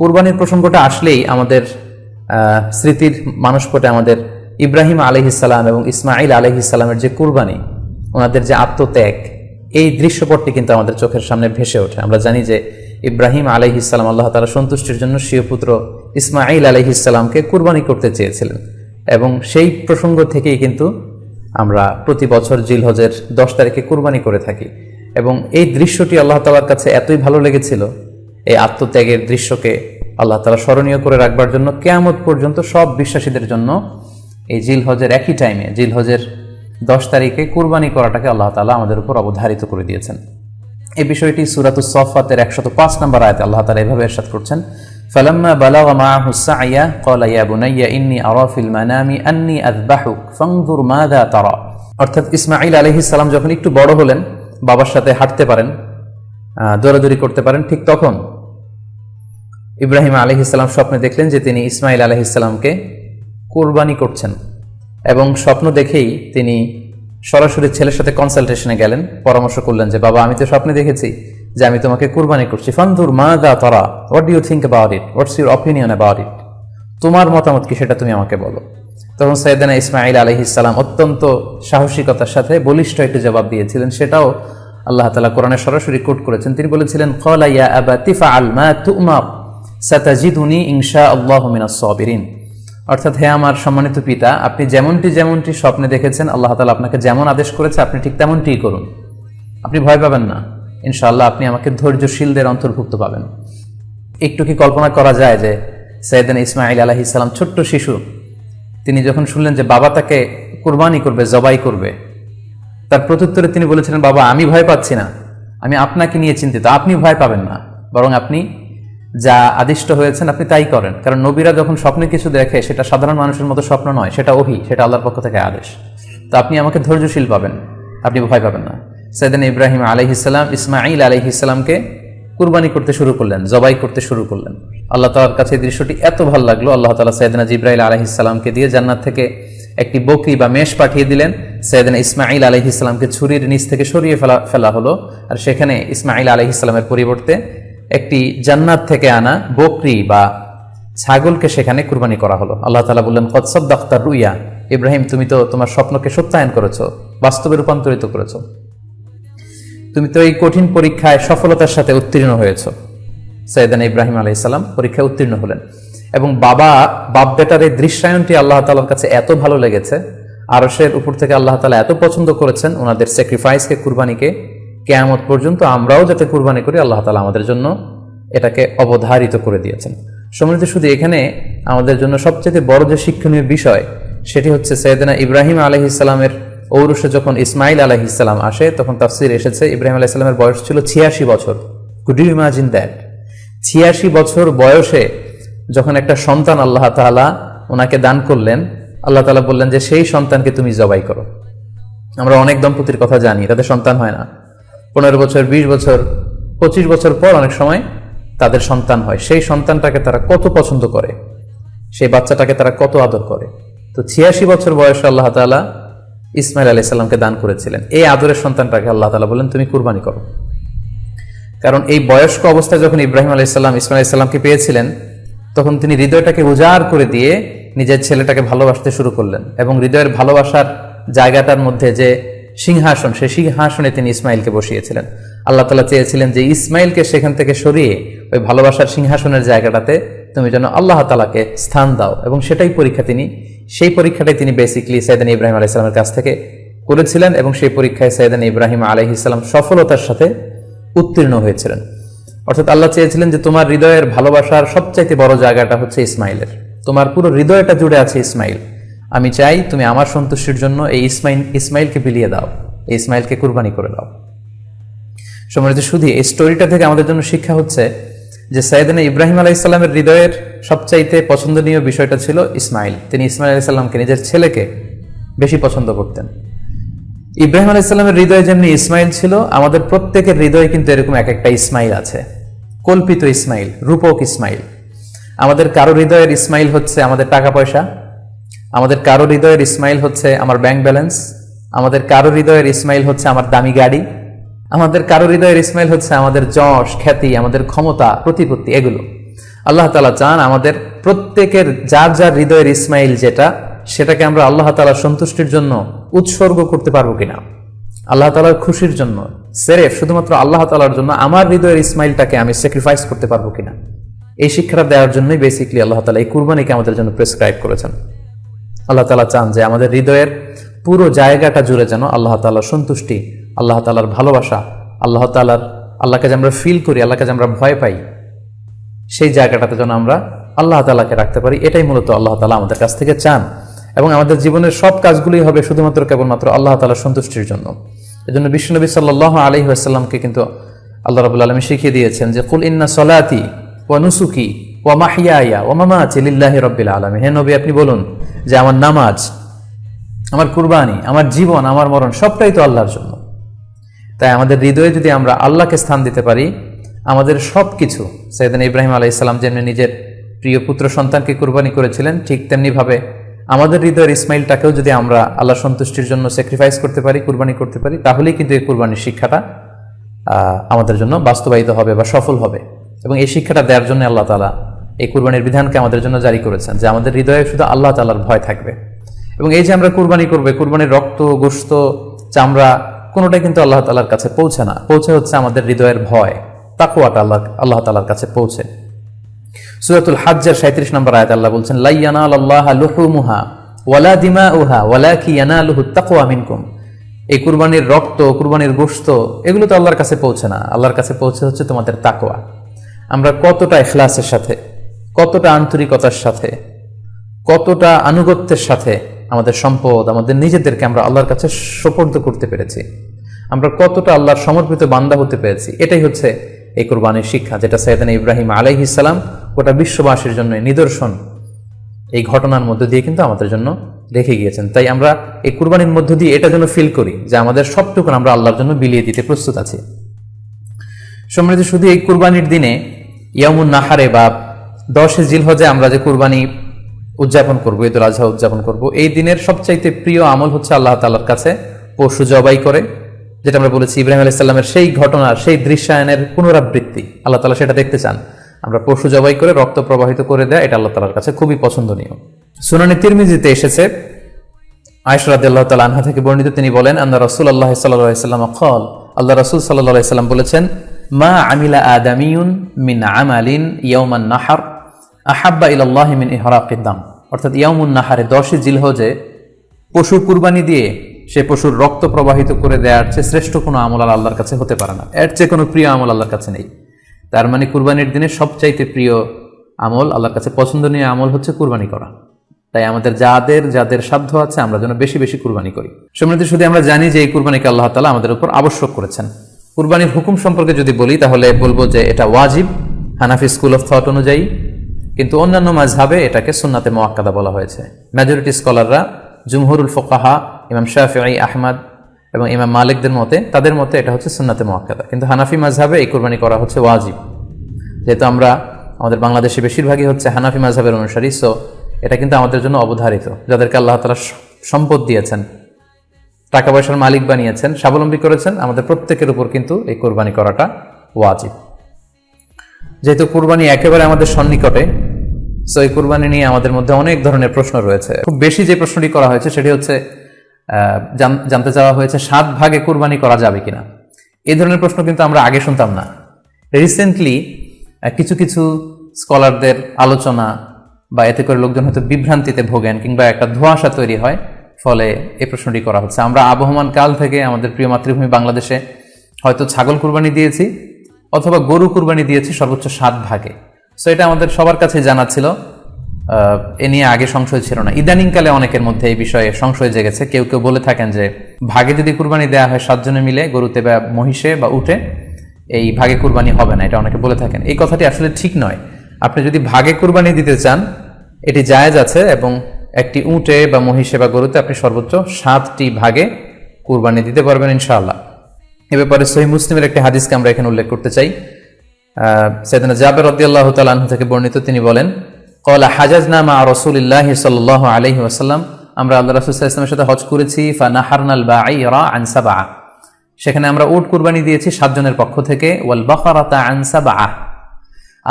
কুরবানির প্রসঙ্গটা আসলেই আমাদের স্মৃতির মানসপটে আমাদের ইব্রাহিম আলাইহিস সালাম এবং ইসমাইল আলাইহিস সালামের যে কুরবানি, ওনাদের যে আত্মত্যাগ, এই দৃশ্যপটটি কিন্তু আমাদের চোখের সামনে ভেসে ওঠে। আমরা জানি যে ইব্রাহিম আলাইহিস সালাম আল্লাহ তাআলা সন্তুষ্টির জন্য স্বীয় পুত্র ইসমাইল আলাইহিস সালামকে কুরবানি করতে চেয়েছিলেন, এবং সেই প্রসঙ্গ থেকেই কিন্তু আমরা প্রতি বছর জিলহজের 10 তারিখে কুরবানি করে থাকি। এবং এই দৃশ্যটি আল্লাহ তাআলার কাছে এতই ভালো লেগেছিল, এই আত্মত্যাগের দৃশ্যকে আল্লাহ তাআলা স্মরণীয় করে রাখবার জন্য কিয়ামত পর্যন্ত সব বিশ্বাসীদের জন্য এই জিলহজের একই টাইমে, জিলহজের 10 তারিখে কুরবানি করাটাকে আল্লাহ তাআলা আমাদের উপর অবধারিত করে দিয়েছেন। এই বিষয়টি সূরাতুস সাফফাতের 105 নম্বর আয়াতে আল্লাহ তাআলা এভাবে ইরশাদ করছেন, ফালাম্মা বালাগা মাআহু সা'য়া ক্বালা ইয়া বুনাইয়া ইন্নী আরা ফিল মানামি আন্নী আযবাহুক ফানজুর মাযা তারা। অর্থাৎ ইসমাঈল আলাইহিস সালাম যখন একটু বড় হলেন, বাবার সাথে হাঁটতে পারেন, দৌড়াদৌড়ি করতে পারেন, ঠিক তখন ইব্রাহিম আলাইহিস সালাম স্বপ্নে দেখলেন যে তিনি ইসমাঈল আলাইহিস সালামকে কুরবানি করছেন, এবং স্বপ্ন দেখেই তিনি সরাসরি ছেলের সাথে কনসালটেশনে গেলেন, পরামর্শ করলেন যে বাবা, আমি তো স্বপ্নে দেখেছি যে আমি তোমাকে কুরবানি করছি, ফানজুর মাযা তারা, what do you think about it, what's your opinion about it, তোমার মতামত কি সেটা তুমি আমাকে বলো। তখন সাইয়েদনা ইসমাঈল আলাইহিস সালাম অত্যন্ত সাহসিকতার সাথে বলিষ্ঠ একটি জবাব দিয়েছিলেন, সেটাও আল্লাহ তাআলা কোরআনে সরাসরি কোট করেছেন। তিনি বলেছিলেন, ক্বালা ইয়া আবাতি ফাআল মা তু'মার সাতাজিদুনি ইনশাআল্লাহু মিনাস সাবিরিন। অর্থাৎ, হে আমার সম্মানিত পিতা, আপনি যেমনটি স্বপ্নে দেখেছেন, আল্লাহ তাআলা আপনাকে যেমন আদেশ করেছে আপনি ঠিক তেমনটিই করুন, আপনি ভয় পাবেন না, ইনশাআল্লাহ আপনি আমাকে ধৈর্যশীলদের অন্তর্ভুক্ত পাবেন। একটু কি কল্পনা করা যায় যে সাইয়েদনা ইসমাঈল আলাইহিস সালাম ছোট্ট শিশু, তিনি যখন শুনলেন যে বাবা তাকে কুরবানি করবে, জবাই করবে, তার প্রত্যুত্তরে তিনি বলেছিলেন, বাবা, আমি ভয় পাচ্ছি না, আমি আপনাকে নিয়ে চিন্তিত, আপনি ভয় পাবেন না, বরং আপনি যা আদিষ্ট হয়েছেন আপনি তাই করেন। কারণ নবীরা যখন স্বপ্নে কিছু দেখে, সেটা সাধারণ মানুষের মতো স্বপ্ন নয়, সেটা ওহী, সেটা আল্লাহর পক্ষ থেকে আদেশ। তো আপনি আমাকে ধৈর্যশীল পাবেন, আপনি ভয় পাবেন না। সাইয়েদনা ইব্রাহিম আলাইহিস সালাম ইসমাঈল আলাইহিস সালামকে কুরবানি করতে শুরু করলেন, জবাই করতে শুরু করলেন। আল্লাহ তাআলার কাছে এই দৃশ্যটি এত ভালো লাগলো, আল্লাহ তাআলা সাইয়েদনা জিবরাইল আলাইহিস সালামকে দিয়ে জান্নাত থেকে একটি বকরি বা মেষ পাঠিয়ে দিলেন। সাইয়েদনা ইসমাঈল আলাইহিস সালামকে ছুরির নিচ থেকে সরিয়ে ফেলা হলো, আর সেখানে ইসমাঈল আলাইহিস সালামের পরিবর্তে একটি জান্নাত থেকে আনা বকরি বা ছাগলকে সেখানে কুরবানি করা হলো। আল্লাহ তাআলা বললেন, কদ সাদ্দাকতা রুইয়া, ইব্রাহিম, তুমি তো তোমার স্বপ্নকে সত্যায়ন করেছো, বাস্তবে রূপান্তরিত করেছো, তুমি তো এই কঠিন পরীক্ষায় সফলতার সাথে উত্তীর্ণ হয়েছো। সাইয়েদনা ইব্রাহিম আলাইহিস সালাম পরীক্ষায় উত্তীর্ণ হলেন, এবং বাপ বেটার এই দৃশ্যায়নটি আল্লাহ তাআলার কাছে এত ভালো লেগেছে, আরশের উপর থেকে আল্লাহ তাআলা এত পছন্দ করেছেন ওনাদের স্যাক্রিফাইসকে, কুরবানিকে, কিয়ামত পর্যন্ত আমরাও যাতে কুরবানি করি, আল্লাহ তাআলা আমাদের জন্য এটাকে অবধারিত করে দিয়েছেন। সম্মানিত, শুধু এখানে আমাদের জন্য সবচেয়ে বড় যে শিক্ষণীয় বিষয়, সেটি হচ্ছে সাইয়েদনা ইব্রাহিম আলাইহিস সালামের ঔরসে যখন ইসমাঈল আলাইহিস সালাম আসে, তখন তাফসীর এসেছে ইব্রাহিম আলাইহিস সালামের বয়স ছিল 86 বছর। Could you imagine that? 86 বছর বয়সে যখন একটা সন্তান আল্লাহ তাআলা ওনাকে দান করলেন, আল্লাহ তাআলা বললেন যে সেই সন্তানকে তুমি জবাই করো। আমরা অনেক দম্পতির কথা জানি, তাদের সন্তান হয় না, 15 বছর, 20 বছর, 25 বছর পর অনেক সময় তাদের সন্তান হয়। সেই সন্তানটাকে তারা কত পছন্দ করে, সেই বাচ্চাটাকে তারা কত আদর করে। তো 86 বছর বয়সে আল্লাহ তাআলা ইসমাঈল আলাইহিস সালামকে দান করেছিলেন। এই আদরের সন্তানটাকে আল্লাহ তাআলা বললেন, তুমি কুরবানি করো। কারণ এই বয়স্ক অবস্থায় যখন ইব্রাহিম আলাইহিস সালাম ইসমাঈল আলাইহিস সালামকে পেয়েছিলেন, তখন তিনি হৃদয়টাকে উজাড় করে দিয়ে নিজের ছেলেটাকে ভালোবাসতে শুরু করলেন, এবং হৃদয়ের ভালোবাসার জায়গাটার মধ্যে যে সিংহাসন, সেই সিংহাসনে তিনি ইসমাঈলকে বসিয়েছিলেন। আল্লাহ তাআলা চেয়েছিলেন যে ইসমাঈলকে সেখান থেকে সরিয়ে ওই ভালোবাসার সিংহাসনের জায়গাটাতে তুমি যেন আল্লাহ তাআলাকে স্থান দাও, এবং সেই পরীক্ষাটাই তিনি বেসিক্যালি সাইয়েদনা ইব্রাহিম আলাইহিস সালামের কাছ থেকে করেছিলেন, এবং সেই পরীক্ষায় সাইয়েদনা ইব্রাহিম আলাইহিস সালাম সফলতার সাথে উত্তীর্ণ হয়েছিলেন। অর্থাৎ আল্লাহ চেয়েছিলেন যে তোমার হৃদয়ের ভালোবাসার সবচাইতে বড় জায়গাটা হচ্ছে ইসমাঈলের, তোমার পুরো হৃদয়টা জুড়ে আছে ইসমাঈল। আমি চাই তুমি আমার সন্তুষ্টির জন্য এই ইসমাঈলকে বিলিয়ে দাও, এই ইসমাঈলকে কুরবানি করে দাও। সম্মানিত, শুধু এই স্টোরিটা থেকে আমাদের জন্য শিক্ষা হচ্ছে যে সাইয়েদনা ইব্রাহিম আলাইহিস সালামের হৃদয়ের সবচাইতে পছন্দনীয় বিষয়টা ছিল ইসমাঈল। তিনি ইসমাঈল আলাইহিস সালামকে, নিজের ছেলেকে বেশি পছন্দ করতেন। ইব্রাহিম আলাইহিস সালামের হৃদয়ে যেমনি ইসমাঈল ছিল, আমাদের প্রত্যেকের হৃদয়ে কিন্তু এরকম এক একটা ইসমাঈল আছে, কল্পিত ইসমাঈল, রূপক ইসমাঈল। আমাদের কারো হৃদয়ের ইসমাঈল হচ্ছে আমাদের টাকা পয়সা, আমাদের কারো হৃদয়ের ইসমাঈল হচ্ছে আমার ব্যাংক ব্যালেন্স, আমাদের কারো হৃদয়ের ইসমাঈল হচ্ছে আমার দামি গাড়ি, আমাদের কারো হৃদয়ের ইসমাঈল হচ্ছে আমাদের যশ, খ্যাতি, আমাদের ক্ষমতা, প্রতিপত্তি, এগুলো। আল্লাহ তাআলা চান আমাদের প্রত্যেকের যার যার হৃদয়ের ইসমাইল যেটা, সেটাকে আমরা আল্লাহ তাআলার সন্তুষ্টির জন্য উৎসর্গ করতে পারবো কিনা, আল্লাহ তাআলার খুশির জন্য সেরেফ শুধুমাত্র আল্লাহ তাআলার জন্য আমার হৃদয়ের ইসমাইলটাকে আমি স্যাক্রিফাইস করতে পারবো কিনা। এই শিক্ষাটা দেওয়ার জন্যই বেসিক্যালি আল্লাহ তাআলা এই কুরবানিকে আমাদের জন্য প্রেসক্রাইব করেছেন। আল্লাহ তাআলা চান যে আমাদের হৃদয়ের পুরো জায়গাটা জুড়ে যেন আল্লাহ তাআলার সন্তুষ্টি, আল্লাহ তাআলার ভালোবাসা, আল্লাহকে যে আমরা ফিল করি, আল্লাহকে যে আমরা ভয় পাই, সেই জায়গাটাতে যেন আমরা আল্লাহ তাআলাকে রাখতে পারি। এটাই মূলত আল্লাহ তাআলা আমাদের কাছ থেকে চান। এবং আমাদের জীবনের সব কাজগুলোই হবে শুধুমাত্র কেবলমাত্র আল্লাহ তাআলার সন্তুষ্টির জন্য। এজন্য বিশ্বনবী সাল্লাল্লাহু আলাইহি ওয়াসাল্লামকে কিন্তু আল্লাহ রাব্বুল আলামিন শিখিয়ে দিয়েছেন যে কুল ইন্না সলাতি ওয়া নুসুকি ওয়া মাহইয়ায়া ওয়া মামাতি লিল্লাহি রাব্বিল আলামিন। হে নবী, আপনি বলুন যে আমার নামাজ, আমার কুরবানি, আমার জীবন, আমার মরণ সবটাই তো আল্লাহর জন্য। তাই আমাদের হৃদয়ে যদি আমরা আল্লাহকে স্থান দিতে পারি, আমাদের সবকিছু, সাইয়েদনা ইব্রাহিম আলাইহিস সালাম যেমনি নিজের প্রিয় পুত্র সন্তানকে কুরবানি করেছিলেন, ঠিক তেমনি ভাবে আমাদের হৃদয়ের ইসমাইলটাকেও যদি আমরা আল্লাহর সন্তুষ্টির জন্য স্যাক্রিফাইস করতে পারি, কুরবানি করতে পারি, তাহলেই কিন্তু এই কুরবানির শিক্ষাটা আমাদের জন্য বাস্তবায়িত হবে বা সফল হবে। এবং এই শিক্ষাটা দেওয়ার জন্য আল্লাহ তাআলা এই কুরবানির বিধানকে আমাদের জন্য জারি করেছেন, যে আমাদের হৃদয়ে শুধু আল্লাহ তাআলার ভয় থাকবে। এবং এই যে আমরা কুরবানি করবে, কুরবানির রক্ত, গোশত, চামড়া কোনোটাই কিন্তু আল্লাহ তাআলার কাছে পৌঁছে না, পৌঁছে হচ্ছে আমাদের হৃদয়ের ভয়, তাকওয়াটা আল্লাহ তাআলার কাছে পৌঁছে। সূরাতুল হজ্জের 37 নম্বর আয়াতে আল্লাহ বলছেন, লা ইয়ানালাল্লাহা লুহুমুহা ওয়ালা দিমাউহা ওয়ালাকি ইয়ানালুহুত তাকওয়া মিনকুম। এই কুরবানির রক্ত, কুরবানির গোশত, এগুলো তো আল্লাহর কাছে পৌঁছে না, আল্লাহর কাছে পৌঁছে হচ্ছে তোমাদের তাকওয়া। আমরা কতটা ইখলাসের সাথে, কতটা আন্তরিকতার সাথে, কতটা আনুগত্যের সাথে আমাদের সম্পদ, আমাদের নিজেদেরকে আমরা আল্লাহর কাছে সোপর্দ করতে পেরেছি, আমরা কতটা আল্লাহর সমর্পিত বান্দা হতে পেরেছি, এটাই হচ্ছে এই কুরবানির শিক্ষা, যেটা সাইয়েদনা ইব্রাহিম আলাইহিস সালাম গোটা বিশ্ববাসীর জন্য নিদর্শন এই ঘটনার মধ্য দিয়ে কিন্তু আমাদের জন্য রেখে গিয়েছেন। তাই আমরা এই কুরবানির মধ্য দিয়ে এটা যেন ফিল করি যে আমাদের সবটুকু আমরা আল্লাহর জন্য বিলিয়ে দিতে প্রস্তুত আছি। সম্মানিত, শুধু এই কুরবানির দিনে ইয়ামুন নাহারে বা 10 জিলহজে আমরা যে কুরবানি উদযাপন করবো, ঈদুল আজহা উদযাপন করব, এই দিনের সবচাইতে প্রিয় আমল হচ্ছে আল্লাহ তাআলার কাছে পশু জবাই করে, যেটা আমরা বলেছি ইব্রাহিম আলাইহিস সালামের সেই ঘটনার, সেই দৃশ্যায়নের পুনরাবৃত্তি। আল্লাহ তাআলা সেটা দেখতে চান। আমরা পশু জবাই করে রক্ত প্রবাহিত করে দেয়, এটা আল্লাহ তাআলার কাছে খুবই পছন্দনীয়। সুনানে তিরমিজিতে এসেছে, আয়েশা রাদিয়াল্লাহু তাআলা আনহা থেকে বর্ণিত, তিনি বলেন, আন্না রাসূলুল্লাহ সাল্লাল্লাহু আলাইহি ওয়াসাল্লাম ক্বাল, আল্লাহ রাসূল সাল্লাল্লাহু আলাইহি ওয়াসাল্লাম বলেছেন, মা আমিলা আদামিয়ুন মিন আমালিন ইয়াউমান নাহর আহাব্বা ইলাল্লাহি মিন ইহরাকিদ দাম। অর্থাৎ ইয়াউমুন নাহারে 10 জিলহজে পশু কুরবানি দিয়ে সে পশুর রক্ত প্রবাহিত করে দেওয়ার চেয়ে শ্রেষ্ঠ কোনো আমল আল্লাহর কাছে হতে পারে না, এর চেয়ে কোনো প্রিয় আমল আল্লাহর কাছে নেই। তার মানে কুরবানির দিনে সবচাইতে প্রিয় আমল, আল্লাহর কাছে পছন্দনীয় আমল হচ্ছে কুরবানি করা। তাই আমাদের যাদের সাধ্য আছে আমরা যেন বেশি বেশি কুরবানি করি। সম্মানিত, শুধু আমরা জানি যে এই কুরবানিকে আল্লাহ তাআলা আমাদের উপর আবশ্যক করেছেন। কুরবানির হুকুম সম্পর্কে যদি বলি তাহলে বলবো যে এটা ওয়াজিব হানাফি স্কুল অফ থট অনুযায়ী, কিন্তু অন্যান্য মাযহাবে এটাকে সুন্নাতে মুআক্কাদা বলা হয়েছে। মেজরিটি স্কলাররা, জুমহুরুল ফুকাহা, ইমাম শাফিঈ, আহমদ এবং ইমাম মালিকদের মতে, তাদের মতে এটা হচ্ছে সুন্নাতে মুআক্কাদা। কিন্তু হানাফি মাযহাবে এই কুরবানি করা হচ্ছে ওয়াজিব। যেহেতু আমাদের বাংলাদেশে বেশিরভাগই হচ্ছে হানাফি মাযহাবের অনুসারী, সো এটা কিন্তু আমাদের জন্য অবধারিত। যাদেরকে আল্লাহ তাআলা সম্পদ দিয়েছেন, টাকা পয়সার মালিক বানিয়েছেন, স্বাবলম্বী করেছেন, আমাদের প্রত্যেকের উপর কিন্তু এই কুরবানি করাটা ওয়াজিব। যেহেতু কুরবানি একেবারে আমাদের সন্নিকটে, সো এই কুরবানি নিয়ে আমাদের মধ্যে অনেক ধরনের প্রশ্ন রয়েছে। খুব বেশি যে প্রশ্নটি করা হয়েছে সেটি হচ্ছে জানতে চাওয়া হয়েছে 7 ভাগে কুরবানি করা যাবে কিনা। এই ধরনের প্রশ্ন কিন্তু আমরা আগে শুনতাম না। রিসেন্টলি কিছু কিছু স্কলারদের আলোচনা বা এতে করে লোকজন হয়তো বিভ্রান্তিতে ভোগেন কিংবা একটা ধোঁয়াশা তৈরি হয়, ফলে এই প্রশ্নটি করা হচ্ছে। আমরা আবহমান কাল থেকে আমাদের প্রিয় মাতৃভূমি বাংলাদেশে হয়তো ছাগল কুরবানি দিয়েছি অথবা গরু কুরবানি দিয়েছি সর্বোচ্চ 7 ভাগে। সো এটা আমাদের সবার কাছে জানা ছিল, এ নিয়ে আগে সংশয় ছিল না। ইদানিংকালে অনেকের মধ্যে এই বিষয়ে সংশয় জেগেছে। কেউ কেউ বলে থাকেন যে ভাগে যদি কুরবানি দেওয়া হয় 7 জনে মিলে, গরুতে বা মহিষে বা উটে, এই ভাগে কুরবানি হবে না, এটা অনেকে বলে থাকেন। এই কথাটি আসলে ঠিক নয়। আপনি যদি ভাগে কুরবানি দিতে চান এটি জায়েজ আছে, এবং একটি উটে বা মহিষে বা গরুতে আপনি সর্বোচ্চ 7টি ভাগে কুরবানি দিতে পারবেন ইনশাআল্লাহ। এ ব্যাপারে সহিহ মুসলিমের একটি হাদিসকে আমরা এখানে উল্লেখ করতে চাই। সাইয়েদনা জাবের রাদিয়াল্লাহু তাআলা আনহু থেকে বর্ণিত, তিনি বলেন, ক্বালা হাজাজনা মা রাসূলিল্লাহি সাল্লাল্লাহু আলাইহি ওয়াসাল্লাম, আমরা আল্লাহ রাসূল সাল্লাল্লাহু আলাইহি ওয়াসাল্লামের সাথে হজ করেছি। ফানাহারনাল বাঈরা আন সাবআ, সেখানে আমরা উট কুরবানি দিয়েছি 7 জনের পক্ষ থেকে। ওয়াল বাকারাতা আন সাবআ,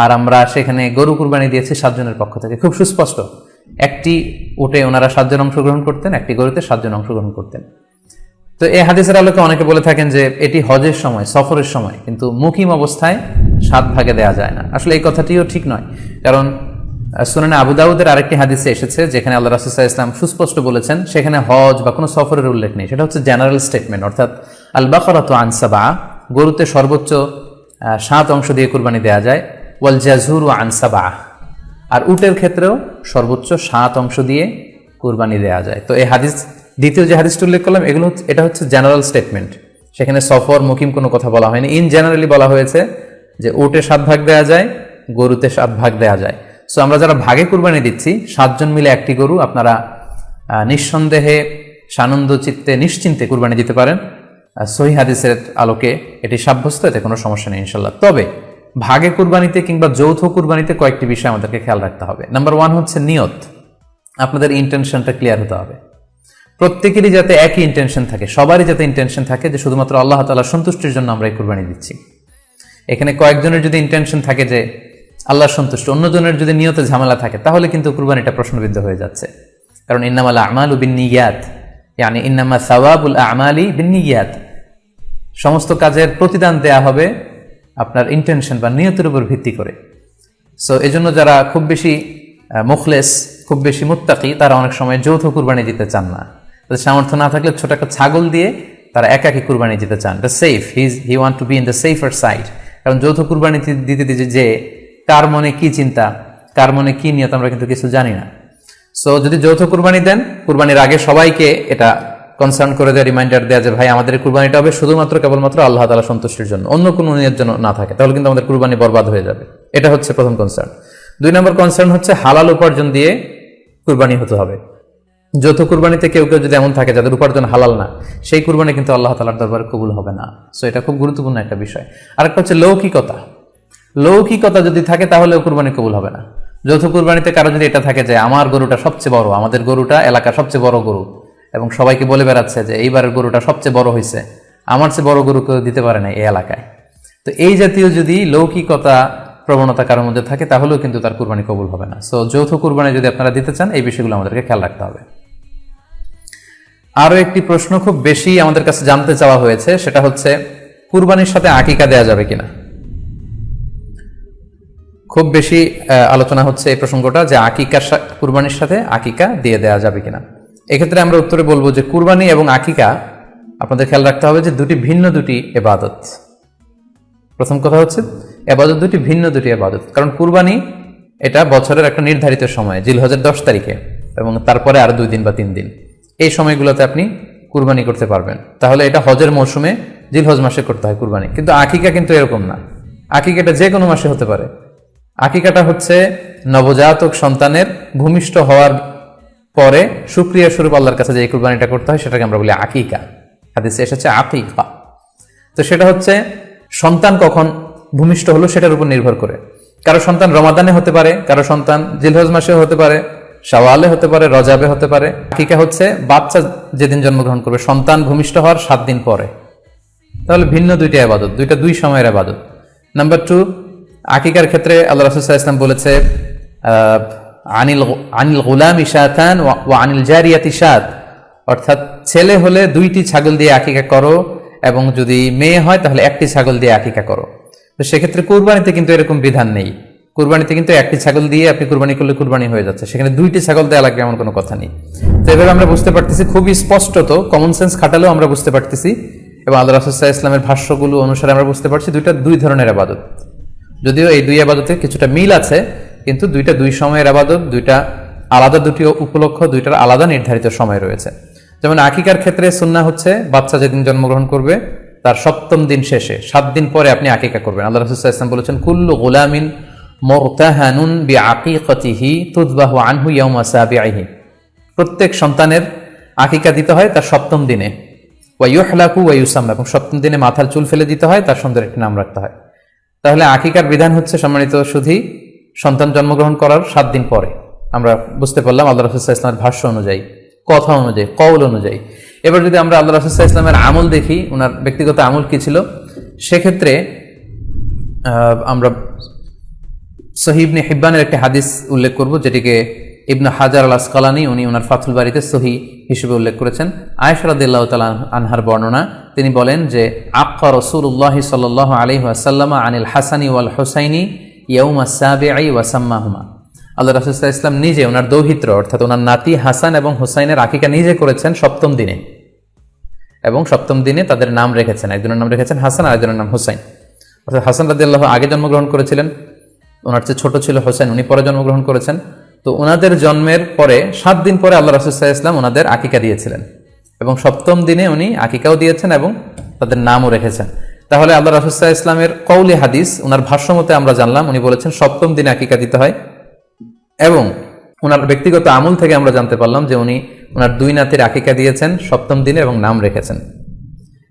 আর আমরা সেখানে গরু কুরবানি দিয়েছি 7 জনের পক্ষ থেকে, খুব সুস্পষ্ট। একটি উটে ওনারা 7 জন অংশগ্রহণ করতেন, একটি গরুতে 7 জন অংশগ্রহণ করতেন। তো এই হাদিসের আলোকে অনেকে বলে থাকেন যে এটি হজের সময়, সফরের সময়, কিন্তু মুকিম অবস্থায় 7 ভাগে দেয়া যায় না। আসলে এই কথাটিও ঠিক নয়, কারণ সুনানে আবু দাউদের আরেকটি হাদিসে এসেছে যেখানে আল্লাহ রাসূল সাল্লাল্লাহু আলাইহি ওয়াসাল্লাম সুস্পষ্ট বলেছেন, সেখানে হজ বা কোনো সফরের উল্লেখ নেই। সেটা হচ্ছে জেনারেল স্টেটমেন্ট, অর্থাৎ আল বাকারাতু আন সাবআ, গরুতে সর্বোচ্চ 7 অংশ দিয়ে কুরবানি দেয়া যায়, ওয়াল জাযুরু আন সাবআ, আর উটের ক্ষেত্রেও সর্বোচ্চ 7 অংশ দিয়ে কুরবানি দেয়া যায়। তো এই হাদিস, দ্বিতীয় যে হাদিসটি উল্লেখ করলাম, এটা হচ্ছে জেনারেল স্টেটমেন্ট। সেখানে সফর মুকিম কোনো কথা বলা হয়নি, ইন জেনারেলি বলা হয়েছে যে উটে 7 ভাগ দেয়া যায়, গরুতে 7 ভাগ দেয়া যায়। সো আমরা যারা ভাগে কুরবানি দিচ্ছি, 7 জন মিলে একটি গরু, আপনারা নিঃসন্দেহে সানন্দ চিত্তে নিশ্চিন্তে কুরবানি দিতে পারেন। সহিহ হাদিসের আলোকে এটি সাব্যস্ত, এতে কোনো সমস্যা নেই ইনশাল্লাহ। তবে ভাগে কুরবানিতে কিংবা যৌথ কুরবানিতে কয়েকটি বিষয় আমাদেরকে খেয়াল রাখতে হবে। নাম্বার 1 হচ্ছে নিয়ত। আপনাদের ইন্টেনশনটা ক্লিয়ার হতে হবে। প্রত্যেকেরই যাতে একই ইন্টেনশন থাকে, সবারই যাতে ইন্টেনশন থাকে যে শুধুমাত্র আল্লাহ তাআলার সন্তুষ্টির জন্য আমরা এই কুরবানি দিচ্ছি। এখানে কয়েকজনের যদি ইন্টেনশন থাকে যে আল্লাহর সন্তুষ্টি, অন্যজনের যদি নিয়তে ঝামেলা থাকে, তাহলে কিন্তু কুরবানিটা প্রশ্নবিদ্ধ হয়ে যাচ্ছে। কারণ ইন্নামাল আমালু বিন্নিয়াত, ইয়ানি ইন্নামা সাওয়াবুল আমালি বিন্নিয়াত, সমস্ত কাজের প্রতিদান দেয়া হবে আপনার ইন্টেনশন বা নিয়তের উপর ভিত্তি করে। সো এজন্য যারা খুব বেশি মুখলেস, খুব বেশি মুত্তাকি, তারা অনেক সময় যৌথ কুরবানি দিতে চান না। তাদের সামর্থ্য না থাকলে ছোট একটা ছাগল দিয়ে তারা একাকী কুরবানি দিতে চান। The safe, he want to be in the safer side. কারণ যৌথ কুরবানি দিতে দিতে যে কার মনে কি চিন্তা, কার মনে কি নিয়ত, আমরা কিন্তু কিছু জানি না। সো যদি যৌথ কুরবানি দেন, কুরবানির আগে সবাইকে এটা কনসার্ন করে দেয়, রিমাইন্ডার দেয়া যে ভাই আমাদের কুরবানিটা হবে শুধুমাত্র কেবলমাত্র আল্লাহ তাআলা সন্তুষ্টির জন্য, অন্য কোনো নিয়ত যেন না থাকে, তাহলে কিন্তু আমাদের কুরবানি বরবাদ হয়ে যাবে। এটা হচ্ছে প্রথম কনসার্ন। 2 নম্বর কনসার্ন হচ্ছে হালাল উপার্জন দিয়ে কুরবানি হতে হবে। যৌথ কুরবানিতে কেউ কেউ যদি এমন থাকে যাদের উপার্জন হালাল না, সেই কুরবানি কিন্তু আল্লাহ তাআলার দরবারে কবুল হবে না। সো এটা খুব গুরুত্বপূর্ণ একটা বিষয়। আরেকটা হচ্ছে লৌকিকতা। লৌকিকতা যদি থাকে তাহলেও কুরবানি কবুল হবে না। যৌথ কুরবানিতে কারো যদি এটা থাকে যে আমার গরুটা সবচেয়ে বড়, আমাদের গরুটা এলাকার সবচেয়ে বড় গরু, এবং সবাইকে বলে বেড়াচ্ছে যে এইবারের গরুটা সবচেয়ে বড় হয়েছে, আমার চেয়ে বড় গরু কেউ দিতে পারে না এই এলাকায়। তো এই জাতীয় যদি লৌকিকতা প্রবণতা কারোর মধ্যে থাকে, তাহলেও কিন্তু তার কুরবানি কবুল হবে না। সো যৌথ কুরবানি যদি আপনারা দিতে চান, এই বিষয়গুলো আমাদেরকে খেয়াল রাখতে হবে। আরো একটি প্রশ্ন খুব বেশি আমাদের কাছে জানতে চাওয়া হয়েছে, সেটা হচ্ছে কুরবানির সাথে আকিকা দেয়া যাবে কিনা। খুব বেশি আলোচনা হচ্ছে এই প্রসঙ্গটা যে কুরবানির সাথে আকিকা দিয়ে দেয়া যাবে কিনা। এক্ষেত্রে আমরা উত্তরে বলবো যে কুরবানি এবং আকিকা আপনাদের খেয়াল রাখতে হবে যে ভিন্ন দুটি ইবাদত। প্রথম কথা হচ্ছে ইবাদত ভিন্ন দুটি ইবাদত। কারণ কুরবানি এটা বছরের একটা নির্ধারিত সময়, জিলহজের 10 তারিখে, এবং তারপরে আর 2 দিন বা 3 দিন, এই সময়গুলোতে আপনি কুরবানি করতে পারবেন। তাহলে এটা হজের মৌসুমে জিলহজ মাসে করতে হয় কুরবানি। কিন্তু আকিকা কিন্তু এরকম না। আকিকাটা যে কোনো মাসে হতে পারে। আকিকাটা হচ্ছে নবজাতক সন্তানের ভূমিষ্ঠ হওয়ার পরে শুকরিয়া স্বরূপ আল্লাহর কাছে যে কুরবানিটা করতে হয়, সেটাকে আমরা বলি আকিকা। হাদিসে এসেছে আকিকা। তো সেটা হচ্ছে সন্তান কখন ভূমিষ্ঠ হলো সেটার উপর নির্ভর করে। কারো সন্তান রমাদানে হতে পারে, কারো সন্তান জিলহজ মাসে হতে পারে, শাওয়ালে হতে পারে, রজাবে হতে পারে। আকিকা হচ্ছে বাচ্চা যেদিন জন্মগ্রহণ করবে, সন্তান ভূমিষ্ঠ হওয়ার 7 দিন পরে। তাহলে ভিন্ন দুইটা ইবাদত, দুই সময়ের ইবাদত। নাম্বার 2, আকিকার ক্ষেত্রে আল্লাহ রাসূল সাল্লাল্লাহু আলাইহি ওয়াসাল্লাম বলেছে আনিল গুলামি শাতান ওয়া আনিল জারিয়াতি শাত, অর্থাৎ ছেলে হলে 2টি ছাগল দিয়ে আকিকা করো, এবং যদি মেয়ে হয় তাহলে 1টি ছাগল দিয়ে আকিকা করো। তো সেক্ষেত্রে কুরবানিতে কিন্তু এরকম বিধান নেই। কুরবানিতে কিন্তু 1টি ছাগল দিয়ে আপনি কুরবানি করলে কুরবানি হয়ে যাচ্ছে, সেখানে 2টি ছাগল দেওয়া লাগবে এমন কোনো কথা নেই। তো এভাবে আমরা বুঝতে পারতেছি, খুবই স্পষ্টত কমন সেন্স খাটালেও আমরা বুঝতে পারতেছি, এবং আল্লাহ রাসূল সাল্লাল্লাহু আলাইহি ওয়াসাল্লামের ভাষ্যগুলো অনুসারে আমরা বুঝতে পারছি দুইটা 2 ধরনের ইবাদত। যদিও এই 2 ইবাদতে কিছুটা মিল আছে, কিন্তু 2 সময়ের ইবাদত, 2টা আলাদা, 2টি উপলক্ষ, 2টার আলাদা নির্ধারিত সময় রয়েছে। যেমন আকিকার ক্ষেত্রে সুন্নাহ হচ্ছে বাচ্চা যেদিন জন্মগ্রহণ করবে তার 7ম দিন শেষে 7 দিন পরে আপনি আকিকা করবেন। আল্লাহ রাসূল সাল্লাল্লাহু আলাইহি ওয়াসাল্লাম বলেছেন, কুল্লু গুলামিন মুরতাহানুন বিআকিকাতিহি তুযবাহু আনহু ইয়াওমা সাবিহি, প্রত্যেক সন্তানের আকিকা দিতে হয় তার 7ম দিনে, ওয়া ইউহলাকু ওয়া ইউসাম্মা, এবং 7ম দিনে মাথার চুল ফেলে দিতে হয়, তার সুন্দর একটি নাম রাখতে হয়। তাহলে আকিকার বিধান হচ্ছে সম্মানিত শুধু সন্তান জন্মগ্রহণ করার 7 দিন পরে। আমরা বুঝতে পারলাম আল্লাহ রাসূল সাল্লাল্লাহু আলাইহি ওয়াসাল্লামের ভাষ্য অনুযায়ী, কথা অনুযায়ী, কওল অনুযায়ী। এবার যদি আমরা আল্লাহ রাসূল সাল্লাল্লাহু আলাইহি ওয়াসাল্লামের আমল দেখি, ওনার ব্যক্তিগত আমল কি ছিল, সেক্ষেত্রে আমরা সহিহ ইবনে হিব্বানের একটি হাদিস উল্লেখ করব, যেটিকে ইবনে হাজার আল আসকালানি উনি ওনার ফাথুল বারিতে সহি হিসেবে উল্লেখ করেছেন। আয়েশা রাদিয়াল্লাহু তাআলা আনহার বর্ণনা, তিনি বলেন যে আক্কা রাসূলুল্লাহ সাল্লাল্লাহু আলাইহি ওয়াসাল্লাম আনিল হাসানি ওয়াল হুসাইনি ইয়াউমা সাবিঈ ওয়া সাম্মাহুমা। আল্লাহ রাসূল সাল্লাল্লাহু আলাইহি ওয়াসাল্লাম নিজে ওনার দৌহিত্র অর্থাৎ ওনার নাতি হাসান এবং হুসাইনের আকিকা নিজে করেছেন সপ্তম দিনে, এবং সপ্তম দিনে তাদের নাম রেখেছেন, একজনের নাম রেখেছেন হাসান আর একজনের নাম হুসাইন। অর্থাৎ হাসান রাদিয়াল্লাহু আগে জন্মগ্রহণ করেছিলেন, ওনার চেয়ে ছোট ছিল হোসেন, উনি পরে জন্মগ্রহণ করেছেন। তো ওনাদের জন্মের পরে 7 দিন পরে আল্লাহ রাসূল সাল্লাল্লাহু আলাইহি ওয়াসাল্লাম ওনাদের আকিকা দিয়েছিলেন, এবং সপ্তম দিনে উনি আকিকাও দিয়েছেন এবং তাদের নামও রেখেছেন। তাহলে আল্লাহ রাসূল সাল্লাল্লাহু আলাইহি ওয়াসাল্লামের কওলি হাদিস, ওনার ভাষ্যমতে আমরা জানলাম উনি বলেছেন সপ্তম দিনে আকিকা দিতে হয়, এবং ওনার ব্যক্তিগত আমল থেকে আমরা জানতে পারলাম যে উনি ওনার 2 নাতির আকিকা দিয়েছেন সপ্তম দিনে এবং নাম রেখেছেন।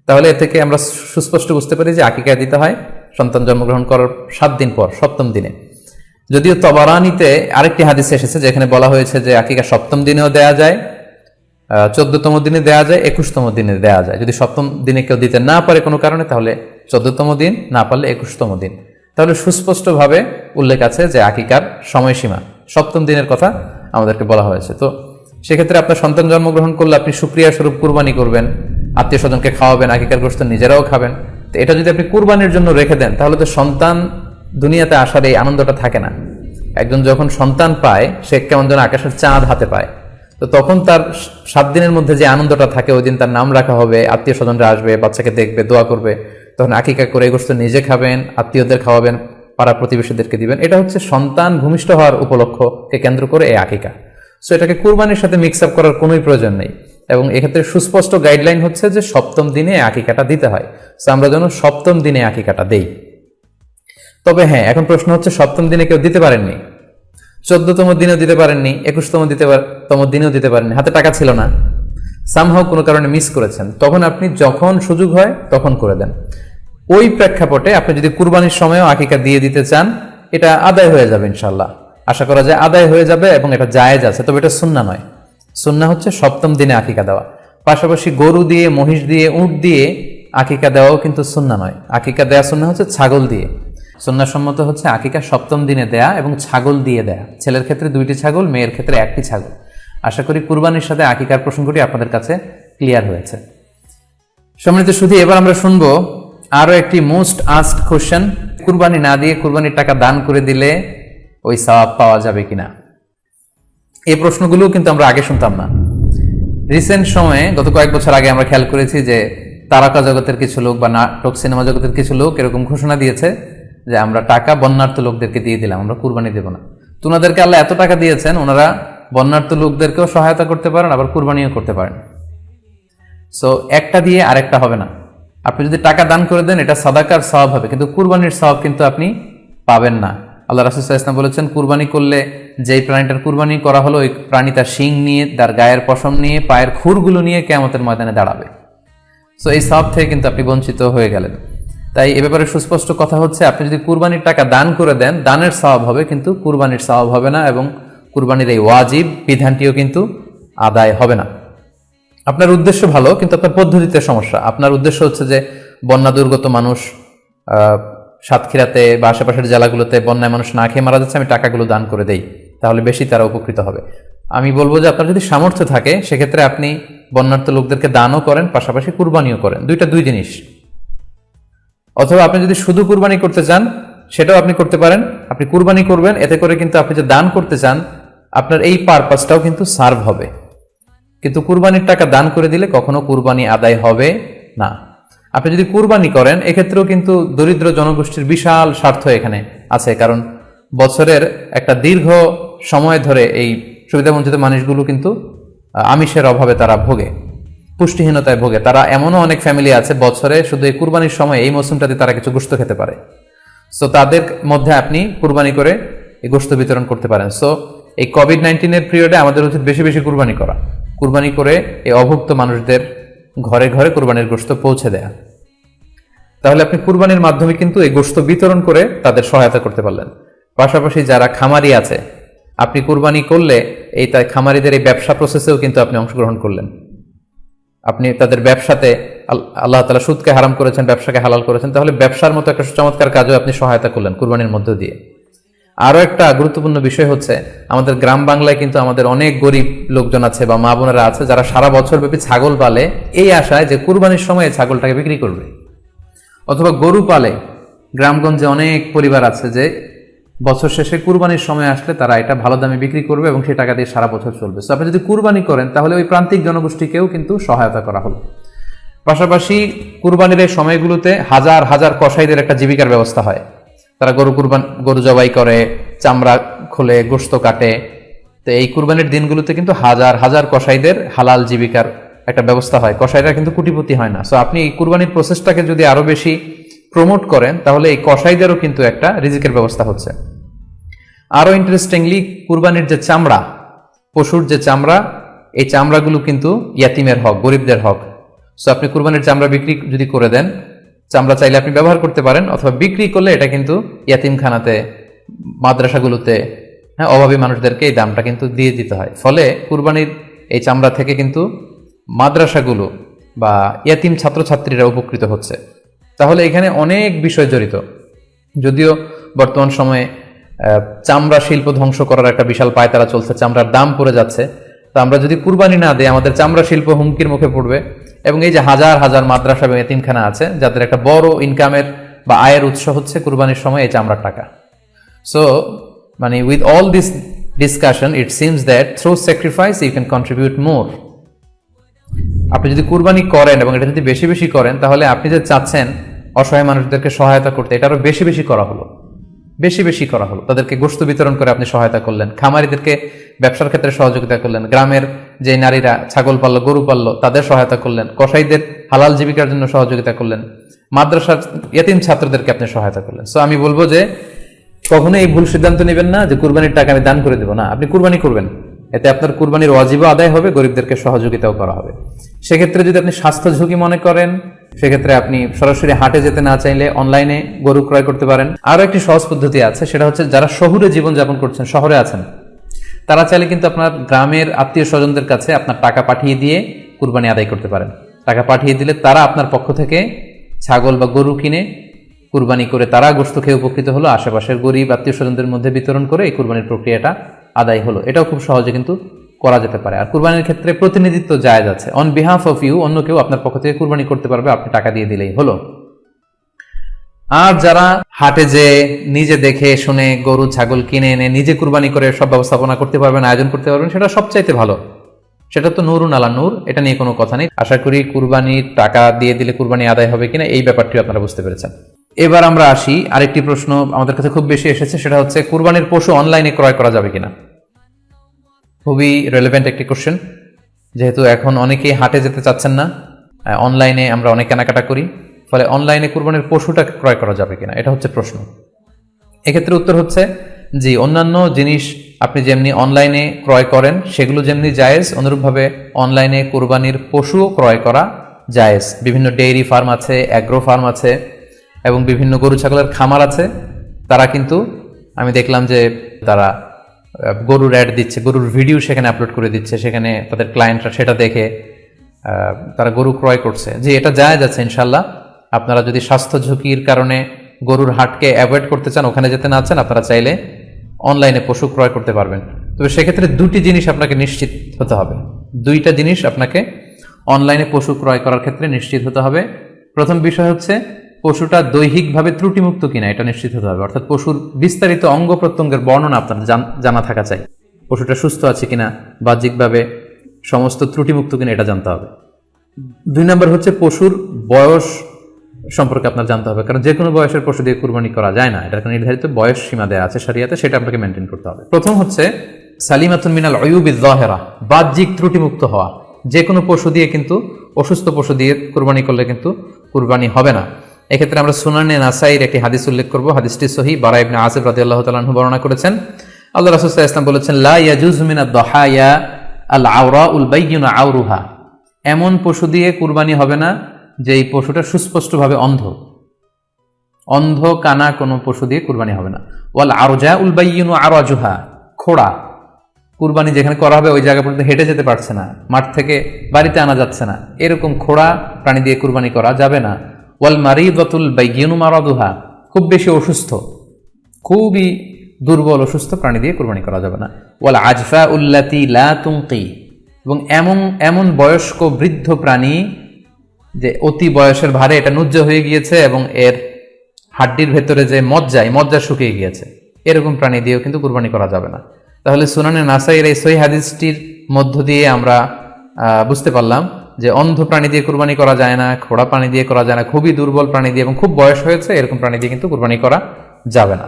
তাহলে এ থেকে আমরা সুস্পষ্ট বুঝতে পারি যে আকিকা দিতে হয় সন্তান জন্মগ্রহণ করার 7 দিন পর, সপ্তম দিনে। যদিও তবারানিতে আরেকটি হাদিস এসেছে যেখানে বলা হয়েছে যে আকিকা সপ্তম দিনেও দেয়া যায়, 14তম দিনে দেয়া যায়, 21তম দিনে দেয়া যায়। যদি সপ্তম দিনে কেউ দিতে না পারে কোনো কারণে, তাহলে 14তম দিন, না পারলে 21তম দিন। তাহলে সুস্পষ্টভাবে উল্লেখ আছে যে আকিকার সময়সীমা সপ্তম দিনের কথা আমাদেরকে বলা হয়েছে। তো সেক্ষেত্রে আপনার সন্তান জন্মগ্রহণ করলে আপনি শুকরিয়া স্বরূপ কুরবানি করবেন, আত্মীয় স্বজনকে খাওয়াবেন, আকিকার গোশত নিজেরাও খাবেন। তো এটা যদি আপনি কুরবানির জন্য রেখে দেন, তাহলে তো সন্তান দুনিয়াতে আসার এই আনন্দটা থাকে না। একজন যখন সন্তান পায়, সে কেমন যেন আকাশের চাঁদ হাতে পায়। তো তখন তার 7 দিনের মধ্যে যে আনন্দটা থাকে, ওই দিন তার নাম রাখা হবে, আত্মীয় স্বজনরা আসবে, বাচ্চাকে দেখবে, দোয়া করবে, তখন আকিকা করে এই গোশত নিজে খাবেন, আত্মীয়দের খাওয়াবেন, পাড়া প্রতিবেশীদেরকে দিবেন। এটা হচ্ছে সন্তান ভূমিষ্ঠ হওয়ার উপলক্ষকে কেন্দ্র করে এই আকিকা। সো এটাকে কুরবানির সাথে মিক্স আপ করার কোনোই প্রয়োজন নেই, এবং এক্ষেত্রে সুস্পষ্ট গাইডলাইন হচ্ছে যে সপ্তম দিনে আকিকাটা দিতে হয়। সো আমরা যেন সপ্তম দিনে আকিকাটা দেই। তবে হ্যাঁ, এখন প্রশ্ন হচ্ছে সপ্তম দিনে কেউ দিতে পারেননি, 14তম দিনেও দিতে পারেননি, 21তম দিনেও দিতে পারেননি, হাতে টাকা ছিল না, সামহাও কোনো কারণে মিস করেছেন, তখন আপনি যখন সুযোগ হয় তখন করে দেন। ওই প্রেক্ষাপটে আপনি যদি কুরবানির সময়ও আকিকা দিয়ে দিতে চান, এটা আদায় হয়ে যাবে ইনশাআল্লাহ, আশা করা যায় আদায় হয়ে যাবে, এবং এটা জায়েজ আছে। তবে এটা সুন্নাহ নয়। সুন্নাহ হচ্ছে সপ্তম দিনে আকিকা দেওয়া। পাশাপাশি গরু দিয়ে, মহিষ দিয়ে, উট দিয়ে আকিকা দেওয়াও কিন্তু সুন্নাহ নয়। আকিকা দেওয়া সুন্নাহ হচ্ছে ছাগল দিয়ে। সুন্নাহসম্মত হচ্ছে আকিকা সপ্তম দিনে দেয়া এবং ছাগল দিয়ে দেয়া। ছেলের ক্ষেত্রে 2টি ছাগল, মেয়ের ক্ষেত্রে 1টি ছাগল। আশা করি কুরবানির সাথে আকিকার প্রসঙ্গটি আপনাদের কাছে ক্লিয়ার হয়েছে। সম্মানিত শুধু এবার আমরা শুনবো আরো একটি মোস্ট আস্কড কোশ্চেন, কুরবানি না দিয়ে কুরবানির টাকা দান করে দিলে ওই সওয়াব পাওয়া যাবে কিনা। এই প্রশ্নগুলো কিন্তু আমরা আগে শুনতাম না। রিসেন্ট সময়ে, গত কয়েক বছর আগে আমরা খেয়াল করেছি যে তারকা জগতের কিছু লোক বা নাটক সিনেমা জগতের কিছু লোক এরকম ঘোষণা দিয়েছে যে আমরা টাকা বন্যার্থ লোকদেরকে দিয়ে দিলাম, আমরা কুরবানি দেব না। তো ওনাদেরকে আল্লাহ এত টাকা দিয়েছেন, ওনারা বন্যার্থ লোকদেরকেও সহায়তা করতে পারেন, আবার কুরবানিও করতে পারেন। সো একটা দিয়ে আরেকটা হবে না। আপনি যদি টাকা দান করে দেন, এটা সাদাকার সওয়াব হবে, কিন্তু কুরবানির সওয়াব কিন্তু আপনি পাবেন না। আল্লাহ রাসূল সাল্লাল্লাহু আলাইহি ওয়াসাল্লাম বলেছেন, কুরবানি করলে যেই প্রাণীটার কুরবানি করা হলো, ওই প্রাণী তার শিং নিয়ে, তার গায়ের পশম নিয়ে, পায়ের খুরগুলো নিয়ে কিয়ামতের ময়দানে দাঁড়াবে। সো এই সওয়াব থেকে কিন্তু আপনি বঞ্চিত হয়ে গেলেন। তাই এ ব্যাপারে সুস্পষ্ট কথা হচ্ছে, আপনি যদি কুরবানির টাকা দান করে দেন, দানের সওয়াব হবে, কিন্তু কুরবানির সওয়াব হবে না, এবং কুরবানির এই ওয়াজিব বিধানটিও কিন্তু আদায় হবে না। আপনার উদ্দেশ্য ভালো, কিন্তু আপনার পদ্ধতিতে সমস্যা। আপনার উদ্দেশ্য হচ্ছে যে বন্যা দুর্গত মানুষ, সাতক্ষীরাতে বা আশেপাশের জেলাগুলোতে বন্যায় মানুষ না খেয়ে মারা যাচ্ছে, আমি টাকাগুলো দান করে দেই, তাহলে বেশি তারা উপকৃত হবে। আমি বলবো যে আপনার যদি সামর্থ্য থাকে, সেক্ষেত্রে আপনি বন্যার্থ লোকদেরকে দানও করেন, পাশাপাশি কুরবানিও করেন, দুই জিনিস। অথবা আপনি যদি শুধু কুরবানি করতে চান, সেটাও আপনি করতে পারেন। আপনি কুরবানি করবেন, এতে করে কিন্তু আপনি যে দান করতে চান, আপনার এই পারপাসটাও কিন্তু সার্ভ হবে। কিন্তু কুরবানির টাকা দান করে দিলে কখনো কুরবানি আদায় হবে না। আপনি যদি কুরবানি করেন, এক্ষেত্রেও কিন্তু দরিদ্র জনগোষ্ঠীর বিশাল স্বার্থ এখানে আছে, কারণ বছরের একটা দীর্ঘ সময় ধরে এই সুবিধাবঞ্চিত মানুষগুলো কিন্তু আমিষের অভাবে তারা ভোগে, পুষ্টিহীনতায় ভোগে। তারা এমনও অনেক ফ্যামিলি আছে, বছরে শুধু এই কুরবানির সময়, এই মৌসুমটাতে তারা কিছু গোশত খেতে পারে। সো তাদের মধ্যে আপনি কুরবানি করে এই গোশত বিতরণ করতে পারেন। সো এই কোভিড-19 পিরিয়ডে আমাদের উচিত বেশি বেশি কুরবানি করা, কুরবানি করে এই অভুক্ত মানুষদের ঘরে ঘরে কুরবানির গোশত পৌঁছে দেয়া। তাহলে আপনি কুরবানির মাধ্যমে কিন্তু এই গোশত বিতরণ করে তাদের সহায়তা করতে পারলেন। পাশাপাশি যারা খামারি আছে, আপনি কুরবানি করলে এই খামারিদের এই ব্যবসা প্রসেসেও কিন্তু আপনি অংশগ্রহণ করলেন। আপনি তাদের ব্যবসাতে, আল্লাহ তাআলা সুদকে হারাম করেছেন, ব্যবসাকে হালাল করেছেন, তাহলে ব্যবসার মতো একটা চমৎকার কাজও আপনি সহায়তা করলেন কুরবানির মধ্য দিয়ে। আরো একটা গুরুত্বপূর্ণ বিষয় হচ্ছে, আমাদের গ্রাম বাংলায় কিন্তু আমাদের অনেক গরিব লোকজন আছে বা মা বোনেরা আছে যারা সারা বছর ব্যাপী ছাগল পালে এই আশায় যে কুরবানির সময় ছাগলটাকে বিক্রি করবে, অথবা গরু পালে। গ্রামগঞ্জে অনেক পরিবার আছে যে বছর শেষে কুরবানির সময় আসলে তারা এটা ভালো দামে বিক্রি করবে এবং সেই টাকা দিয়ে সারা বছর চলবে। তো আপনি যদি কুরবানি করেন তাহলে ওই প্রান্তিক জনগোষ্ঠীকেও কিন্তু সহায়তা করা হলো। পাশাপাশি কুরবানির এই সময়গুলোতে হাজার হাজার কসাইদের একটা জীবিকার ব্যবস্থা হয়। তারা গরু জবাই করে, চামড়া খোলে, গোশত কাটে। তো এই কুরবানির দিনগুলোতে কিন্তু হাজার হাজার কসাইদের হালাল জীবিকার একটা ব্যবস্থা হয়। কসাইরা কিন্তু কোটিপতি হয় না। সো আপনি এই কুরবানির প্রসেসটাকে যদি আরো বেশি প্রমোট করেন তাহলে এই কসাইদেরও কিন্তু একটা রিজিকের ব্যবস্থা হচ্ছে। আরো ইন্টারেস্টিংলি, কুরবানির যে চামড়া, পশুর যে চামড়া, এই চামড়াগুলো কিন্তু ইয়াতিমের হক, গরিবদের হক। সো আপনি কুরবানির চামড়া বিক্রি যদি করে দেন, চামড়া চাইলে আপনি ব্যবহার করতে পারেন, অথবা বিক্রি করলে এটা কিন্তু ইয়াতিমখানাতে, মাদ্রাসাগুলোতে, অভাবী মানুষদেরকে এই দামটা কিন্তু দিয়ে দিতে হয়। ফলে কুরবানির এই চামড়া থেকে কিন্তু মাদ্রাসাগুলো বা ইয়াতিম ছাত্রছাত্রীরা উপকৃত হচ্ছে। তাহলে এখানে অনেক বিষয় জড়িত। যদিও বর্তমান সময়ে চামড়া শিল্প ধ্বংস করার একটা বিশাল পায়তারা চলছে, চামড়ার দাম পড়ে যাচ্ছে। তো আমরা যদি কুরবানি না দিই আমাদের চামড়া শিল্প হুমকির মুখে পড়বে। এবং এই যে হাজার হাজার মাদ্রাসা এবং এতিমখানা আছে যাদের একটা বড় ইনকামের বা আয়ের উৎস হচ্ছে কুরবানির সময় এই চামড়ার টাকা। সো মানে with all this discussion it seems that through sacrifice you can contribute more. আপনি যদি কুরবানি করেন এবং এটা যদি বেশি বেশি করেন তাহলে আপনি যে চাচ্ছেন অসহায় মানুষদেরকে সহায়তা করতে, এটা আরো বেশি বেশি করা হলো, বেশি বেশি করা হলো। তাদেরকে গোশত বিতরণ করে আপনি সহায়তা করলেন, খামারিদেরকে ব্যবসার ক্ষেত্রে সহযোগিতা করলেন, গ্রামের যে নারীরা ছাগল পাললো, গরু পাললো তাদের সহায়তা করলেন, কসাইদের হালাল জীবিকার জন্য সহযোগিতা করলেন, মাদ্রাসার ইয়াতিম ছাত্রদেরকে আপনি সহায়তা করলেন। সো আমি বলবো যে কখনো এই ভুল সিদ্ধান্ত নেবেন না যে কুরবানির টাকা আমি দান করে দেবো। না, আপনি কুরবানি করবেন, এতে আপনার কুরবানির ওয়াজিবও আদায় হবে, গরিবদেরকে সহযোগিতাও করা হবে। সেক্ষেত্রে যদি আপনি স্বাস্থ্য ঝুঁকি মনে করেন, সেক্ষেত্রে আপনি সরাসরি হাটে যেতে না চাইলে অনলাইনে গরু ক্রয় করতে পারেন। আরো একটি সহজ পদ্ধতি আছে, সেটা হচ্ছে যারা শহুরে জীবনযাপন করছেন, শহরে আছেন, তারা চাইলে কিন্তু আপনার গ্রামের আত্মীয় স্বজনদের কাছে আপনার টাকা পাঠিয়ে দিয়ে কুরবানি আদায় করতে পারেন। টাকা পাঠিয়ে দিলে তারা আপনার পক্ষ থেকে ছাগল বা গরু কিনে কুরবানি করে তারা গোশত খেয়ে উপকৃত হলো, আশেপাশের গরিব আত্মীয় স্বজনদের মধ্যে বিতরণ করে এই কুরবানির প্রক্রিয়াটা আদায় হলো। এটাও খুব সহজে কিন্তু করা যেতে পারে। আর কুরবানির ক্ষেত্রে প্রতিনিধিত্ব জায়েজ আছে। অন বিহাফ অফ ইউ অন্য কেউ আপনার পক্ষ থেকে কুরবানি করতে পারবে, আপনি টাকা দিয়ে দিলেই হলো। আর যারা হাটে যে নিজে দেখে শুনে গরু ছাগল কিনে এনে নিজে কুরবানি করে সব ব্যবস্থাপনা করতে পারবেন, আয়োজন করতে পারবেন, সেটা সবচাইতে ভালো। সেটা তো নূরুন আলা নূর, এটা নিয়ে কোনো কথা নেই। আশা করি কুরবানির টাকা দিয়ে দিলে কুরবানি আদায় হবে কিনা এই ব্যাপারটি আপনারা বুঝতে পেরেছেন। এবার আমরা আসি, আরেকটি প্রশ্ন আমাদের কাছে খুব বেশি এসেছে, সেটা হচ্ছে কুরবানির পশু অনলাইনে ক্রয় করা যাবে কিনা। খুবই রেলেভেন্ট একটি কোশ্চেন, যেহেতু এখন অনেকেই হাটে যেতে চাচ্ছেন না, অনলাইনে আমরা অনেক কেনাকাটা করি, ফলে অনলাইনে কুরবানির পশুটা ক্রয় করা যাবে কিনা এটা হচ্ছে প্রশ্ন। এক্ষেত্রে উত্তর হচ্ছে জি, অন্যান্য জিনিস আপনি যেমনি অনলাইনে ক্রয় করেন সেগুলো যেমনি জায়েজ, অনুরূপভাবে অনলাইনে কুরবানির পশুও ক্রয় করা জায়েজ। বিভিন্ন ডেইরি ফার্ম আছে, অ্যাগ্রো ফার্ম আছে এবং বিভিন্ন গরু ছাগলের খামার আছে। তারা কিন্তু আমি দেখলাম যে তারা গরুর অ্যাড দিচ্ছে, গরুর ভিডিও সেখানে আপলোড করে দিচ্ছে, সেখানে তাদের ক্লায়েন্টরা সেটা দেখে তারা গরু ক্রয় করছে। যে এটা জায়েজ আছে ইনশাল্লাহ। আপনারা যদি স্বাস্থ্য ঝুঁকির কারণে গরুর হাটকে অ্যাভয়েড করতে চান, ওখানে যেতে না চান, আপনারা চাইলে অনলাইনে পশু ক্রয় করতে পারবেন। তবে সেক্ষেত্রে দুটি জিনিস আপনাকে নিশ্চিত হতে হবে, দুইটা জিনিস আপনাকে অনলাইনে পশু ক্রয় করার ক্ষেত্রে নিশ্চিত হতে হবে। প্রথম বিষয় হচ্ছে পশুটা দৈহিকভাবে ত্রুটিমুক্ত কিনা এটা নিশ্চিত হতে হবে, অর্থাৎ পশুর বিস্তারিত অঙ্গ প্রত্যঙ্গের বর্ণনা আপনার জানা থাকা চাই। পশুটা সুস্থ আছে কিনা, বাহ্যিকভাবে সমস্ত ত্রুটিমুক্ত কিনা এটা জানতে হবে। 2 নম্বর হচ্ছে পশুর বয়স সম্পর্কে আপনার জানতে হবে, কারণ যে কোনো বয়সের পশু দিয়ে কুরবানি করা যায় না, এটার নির্ধারিত বয়স সীমা দেওয়া আছে শরিয়াতে, সেটা আপনাকে মেনটেন করতে হবে। প্রথম হচ্ছে সালিমাতুন মিনাল উয়ুবিজ যাহিরা, বাহ্যিক ত্রুটিমুক্ত হওয়া। যে কোনো পশু দিয়ে কিন্তু, অসুস্থ পশু দিয়ে কুরবানি করলে কিন্তু কুরবানি হবে না। এক্ষেত্রে আমরা সুনানে নাসাইর একটি হাদিস উল্লেখ করব। হাদিসটি সহিহ, বারা ইবনে আযিব রাদিয়াল্লাহু তাআলা আনহু বর্ণনা করেছেন। আল্লাহ রাসূল সাল্লাল্লাহু আলাইহি ওয়াসাল্লাম বলেছেন, লা ইয়াজুজু মিনাদ দাহায়া আল আওরাউল বাইয়িনা আওরুহা, এমন পশু দিয়ে কুরবানি হবে না যে এই পশুটা সুস্পষ্টভাবে অন্ধ কানা কোনো পশু দিয়ে কুরবানি হবে না। ওয়াল আরজাউল বাইয়িনু আরাজুহা, খোড়া, কুরবানি যেখানে করা হবে ওই জায়গা পর্যন্ত হেঁটে যেতে পারছে না, মাঠ থেকে বাড়িতে আনা যাচ্ছে না, এরকম খোড়া প্রাণী দিয়ে কুরবানি করা যাবে না। ওয়াল মারিদাতুল বাইয়িনু মারাদুহা, খুব বেশি অসুস্থ, খুবই দুর্বল অসুস্থ প্রাণী দিয়ে কুরবানি করা যাবে না। ওয়াল আজফা উল্লাতি লা তুনকি, এবং এমন এমন বয়স্ক বৃদ্ধ প্রাণী যে অতি বয়সের ভারে এটা নুজ্জ হয়ে গিয়েছে এবং এর হাড্ডির ভেতরে যে মজ্জা শুকিয়ে গিয়েছে, এরকম প্রাণী দিয়েও কিন্তু কুরবানি করা যাবে না। তাহলে সুনানে নাসাইয়ের এই সহিহ হাদিসটির মধ্য দিয়ে আমরা বুঝতে পারলাম যে অন্ধ প্রাণী দিয়ে কুরবানি করা যায় না, খোড়া প্রাণী দিয়ে করা যায় না, খুবই দুর্বল প্রাণী দিয়ে এবং খুব বয়স হয়েছে এরকম প্রাণী দিয়ে কিন্তু কুরবানি করা যাবে না।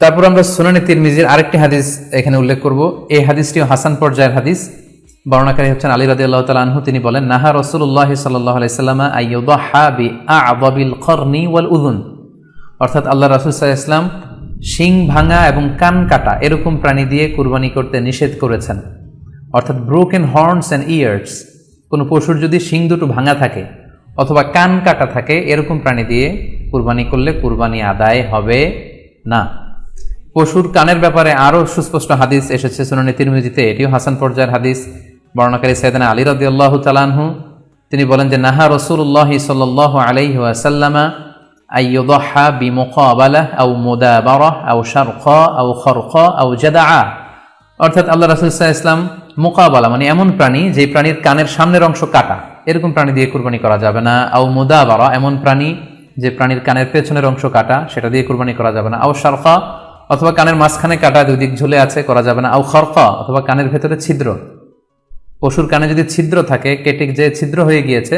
তারপর আমরা সুনানে তিরমিজির আরেকটি হাদিস এখানে উল্লেখ করব। এই হাদিসটিও হাসান পর্যায়ের হাদিস। বর্ণনাকারী হচ্ছেন আলী রাদিয়াল্লাহু তাআলা আনহু। তিনি বলেন, নাহা রাসূলুল্লাহ সাল্লাল্লাহু আলাইহি ওয়াসাল্লাম আইয়ুদহা বিআ'যাবিল করনি ওয়াল উযুন, অর্থাৎ আল্লাহ রাসূল সাল্লাল্লাহু আলাইহি ওয়াসাল্লাম শিং ভাঙা এবং কান কাটা এরকম প্রাণী দিয়ে কুরবানি করতে নিষেধ করেছেন। অর্থাৎ ব্রোকেন হর্নস অ্যান্ড ইয়ার্স, কোনো পশুর যদি শিং দুটো ভাঙা থাকে অথবা কান কাটা থাকে এরকম প্রাণী দিয়ে কুরবানি করলে কুরবানি আদায় হবে না। পশুর কানের ব্যাপারে আরও সুস্পষ্ট হাদিস এসেছে সুনানে তিরমিজিতে, এটিও হাসান পর্যায়ের হাদিস। বর্ণনাকারী সাইয়েদনা আলী রাদিয়াল্লাহু তাআলা আনহু তিনি বলেন যে, নাহা রাসূলুল্লাহ সাল্লাল্লাহু আলাইহি ওয়াসাল্লাম আইয়ুদহা বিমুকাবালাহ আও মুদাবারাহ আও শারকা আও খরকা আও জাদআ, অর্থাৎ আল্লাহ রাসূল সাল্লাল্লাহু আলাইহি ওয়াসাল্লাম মুকাবালা মানে এমন প্রাণী যে প্রাণীর কানের সামনের অংশ কাটা, এরকম প্রাণী দিয়ে কুরবানি করা যাবে না। আও মুদাবারা, এমন প্রাণী যে প্রাণীর কানের পেছনের অংশ কাটা, সেটা দিয়ে কুরবানি করা যাবে না। আও শারকা, অথবা কানের মাঝখানে কাটা দুই দিক ঝুলে আছে, করা যাবে না। আও খরকা, অথবা কানের ভেতরে ছিদ্র, পশুর কানে যদি ছিদ্র থাকে, কেটে যে ছিদ্র হয়ে গিয়েছে,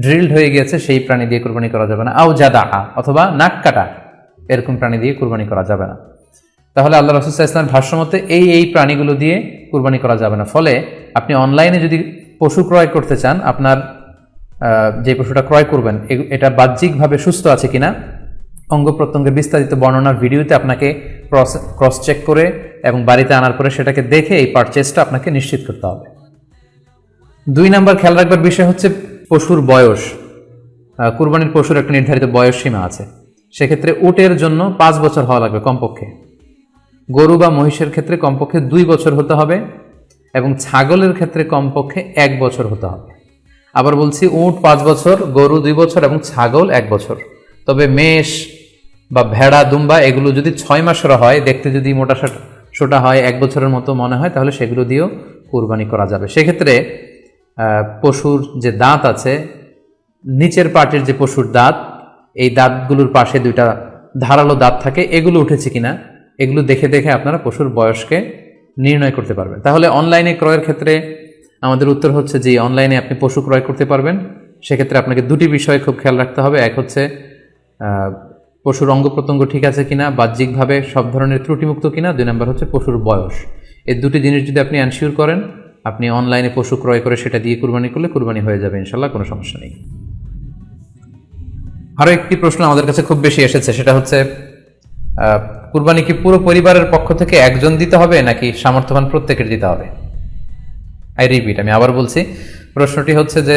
ড্রিলড হয়ে গিয়েছে, সেই প্রাণী দিয়ে কুরবানি করা যাবে না। আও জাদা, অথবা নাক কাটা, এরকম প্রাণী দিয়ে কুরবানি করা যাবে না। তাহলে আল্লাহ রাসূল সাল্লাল্লাহু আলাইহি ওয়াসাল্লাম ভাষ্যমতে এই প্রাণীগুলো দিয়ে কুরবানি করা যাবে না। ফলে আপনি অনলাইনে যদি পশু ক্রয় করতে চান, আপনার যে পশুটা ক্রয় করবেন এটা বাহ্যিকভাবে সুস্থ আছে কিনা, অঙ্গ প্রত্যঙ্গের বিস্তারিত বর্ণনার ভিডিওতে আপনাকে ক্রস চেক করে এবং বাড়িতে আনার পরে সেটাকে দেখে এই পারচেজটা আপনাকে নিশ্চিত করতে হবে। 2 নাম্বার খেয়াল রাখবার বিষয় হচ্ছে পশুর বয়স। কুরবানির পশুর একটা নির্ধারিত বয়স সীমা আছে। সেক্ষেত্রে উটের জন্য 5 বছর হওয়া লাগবে কমপক্ষে, গরু বা মহিষের ক্ষেত্রে কমপক্ষে 2 বছর হতে হবে, এবং ছাগলের ক্ষেত্রে কমপক্ষে 1 বছর হতে হবে। আবার বলছি, উট 5 বছর, গরু 2 বছর এবং ছাগল 1 বছর। তবে মেষ বা ভেড়া, দুম্বা এগুলো যদি 6 মাসের হয়, দেখতে যদি মোটা সোটা হয়, 1 বছরের মতো মনে হয়, তাহলে সেগুলো দিয়েও কুরবানি করা যাবে। সেক্ষেত্রে পশুর যে দাঁত আছে, নিচের পার্টের যে পশুর দাঁত, এই দাঁতগুলোর পাশে 2টা ধারালো দাঁত থাকে, এগুলো উঠেছে কিনা এগুলো দেখে দেখে আপনারা পশুর বয়সকে নির্ণয় করতে পারবেন। তাহলে অনলাইনে ক্রয়ের ক্ষেত্রে আমাদের উত্তর হচ্ছে যে অনলাইনে আপনি পশু ক্রয় করতে পারবেন। সেক্ষেত্রে আপনাকে 2টি বিষয় খুব খেয়াল রাখতে হবে। এক হচ্ছে পশুর অঙ্গ প্রত্যঙ্গ ঠিক আছে কিনা, বাহ্যিকভাবে সব ধরনের ত্রুটিমুক্ত কিনা। 2 নম্বর হচ্ছে পশুর বয়স। এই 2টি জিনিস যদি আপনি এনশিওর করেন, আপনি অনলাইনে পশু ক্রয় করে সেটা দিয়ে কুরবানি করলে কুরবানি হয়ে যাবে ইনশাল্লাহ, কোনো সমস্যা নেই। আরও একটি প্রশ্ন আমাদের কাছে খুব বেশি এসেছে, সেটা হচ্ছে কুরবানি কি পুরো পরিবারের পক্ষ থেকে একজন দিতে হবে নাকি সামর্থ্যবান প্রত্যেকের দিতে হবে? আমি আবার বলছি, প্রশ্নটি হচ্ছে যে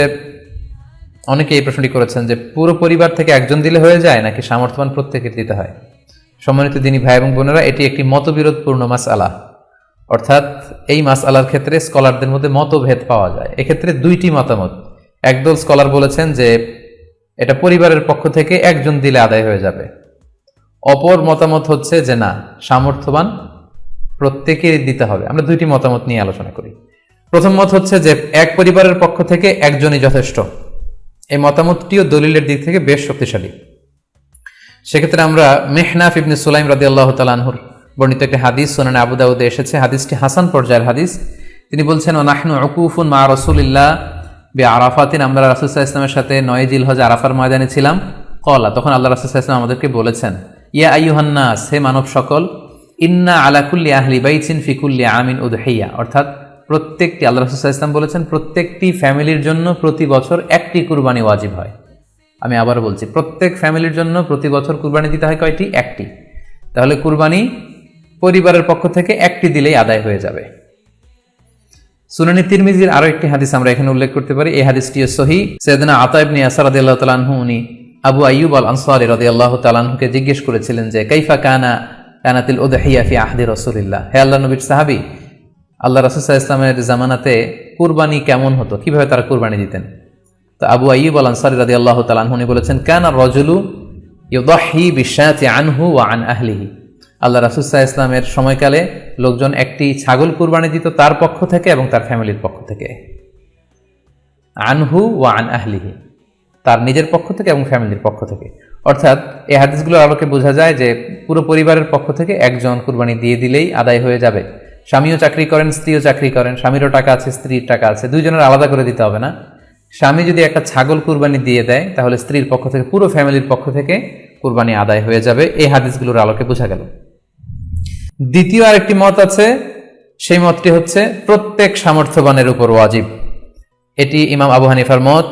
অনেকে এই প্রশ্নটি করেছেন যে পুরো পরিবার থেকে একজন দিলে হয়ে যায় নাকি সামর্থ্যবান প্রত্যেকের দিতে হয়। সম্মানিত দিনী ভাই এবং বোনেরা, এটি একটি মতবিরোধপূর্ণ মাসআলা, অর্থাৎ এই মাসআলার ক্ষেত্রে স্কলারদের মধ্যে মতভেদ পাওয়া যায়। এক্ষেত্রে 2টি মতামত। একদল স্কলার বলেছেন যে এটা পরিবারের পক্ষ থেকে একজন দিলে আদায় হয়ে যাবে। অপর মতামত হচ্ছে যে না, সামর্থ্যবান প্রত্যেকেরই দিতে হবে। আমরা 2টি মতামত নিয়ে আলোচনা করি। প্রথম মত হচ্ছে যে এক পরিবারের পক্ষ থেকে একজনই যথেষ্ট। এই মতামতটিও দলিলের দিক থেকে বেশ শক্তিশালী। সেক্ষেত্রে আমরা মিহনাফ ইবনে সুলাইম রাদিয়াল্লাহু তাআলা আনহুর বর্ণিত একটি হাদিস সুনানে আবু দাউদে এসেছে। হাদিসটি হাসান পর্যায়ের হাদিস। তিনি বলছেন, নাহনু উকুফুন মা রাসূলিল্লাহ বিআরাফাতিন, আমরা রাসূল সাল্লাল্লাহু আলাইহি ওয়াসাল্লামের সাথে 9 জিলহজ আরাফার ময়দানে ছিলাম। ক্বালা, তখন আল্লাহ রাসূল সাল্লাল্লাহু আলাইহি ওয়াসাল্লাম আমাদেরকে বলেছেন, ইয়া আইয়ুহান নাস, হে মানব সকল, ইন্না আলা কুল্লি আহলি বাইতিন ফি কুল্লি আমিন উদহিয়া, অর্থাৎ প্রত্যেকটি, আল্লাহ রাসূল সাল্লাল্লাহু আলাইহি ওয়াসাল্লাম বলেছেন প্রত্যেকটি ফ্যামিলির জন্য প্রতি বছর একটি কুরবানি ওয়াজিব হয়। আমি আবার বলছি, প্রত্যেক ফ্যামিলির জন্য প্রতি বছর কুরবানি দিতে হয় কয়টি? একটি। তাহলে কুরবানি পরিবারের পক্ষ থেকে একটি দিলেই আদায় হয়ে যাবে। সুনানে তিরমিজির আরো একটি হাদিস আমরা এখানে উল্লেখ করতে পারি। এই হাদিসটিও সহিহ। সাইয়েদনা আতা ইবনে ইয়াসার রাদিয়াল্লাহু তাআলা আনহু উনি আবু আইয়ুব আল আনসারী রাদিয়াল্লাহু তাআলা আনহুকে জিজ্ঞেস করেছিলেন যে কাইফা কানাতিল উদহিয়া ফি আহদি রাসূলিল্লাহ, হে আল্লাহর নবীর সাহাবী, আল্লাহ রাসূল সাল্লাল্লাহু আলাইহি ওয়াসাল্লামের জামানাতে কুরবানি কেমন হতো, কিভাবে তারা কুরবানি দিতেন? তো আবু আইয়ুব আল আনসারী রাদিয়াল্লাহু তাআলা আনহু উনি বলেছেন, কানা রাজুলু ইউদাহি বিশাতি আনহু ওয়া আন আহলিহি, আল্লাহ রাসূল সাল্লাল্লাহু আলাইহি ওয়াসাল্লামের সময়কালে লোকজন একটি ছাগল কুরবানি দিত তার পক্ষ থেকে এবং তার ফ্যামিলির পক্ষ থেকে, আনহু ওয়া আন আহলিহি, তার নিজের পক্ষ থেকে এবং ফ্যামিলির পক্ষ থেকে। অর্থাৎ এই হাদিসগুলোর আলোকে বোঝা যায় যে পুরো পরিবারের পক্ষ থেকে একজন কুরবানি দিয়ে দিলেই আদায় হয়ে যাবে। স্বামীও চাকরি করেন, স্ত্রীও চাকরি করেন, স্বামীরও টাকা আছে, স্ত্রীর টাকা আছে, দুইজনের আলাদা করে দিতে হবে না। স্বামী যদি একটা ছাগল কুরবানি দিয়ে দেয় তাহলে স্ত্রীর পক্ষ থেকে, পুরো ফ্যামিলির পক্ষ থেকে কুরবানি আদায় হয়ে যাবে। এই হাদিসগুলোর আলোকে বোঝা গেল। দ্বিতীয় আরেকটি মত আছে, সেই মতটি হচ্ছে প্রত্যেক সামর্থ্যবানের উপর ওয়াজিব। এটি ইমাম আবু হানিফার মত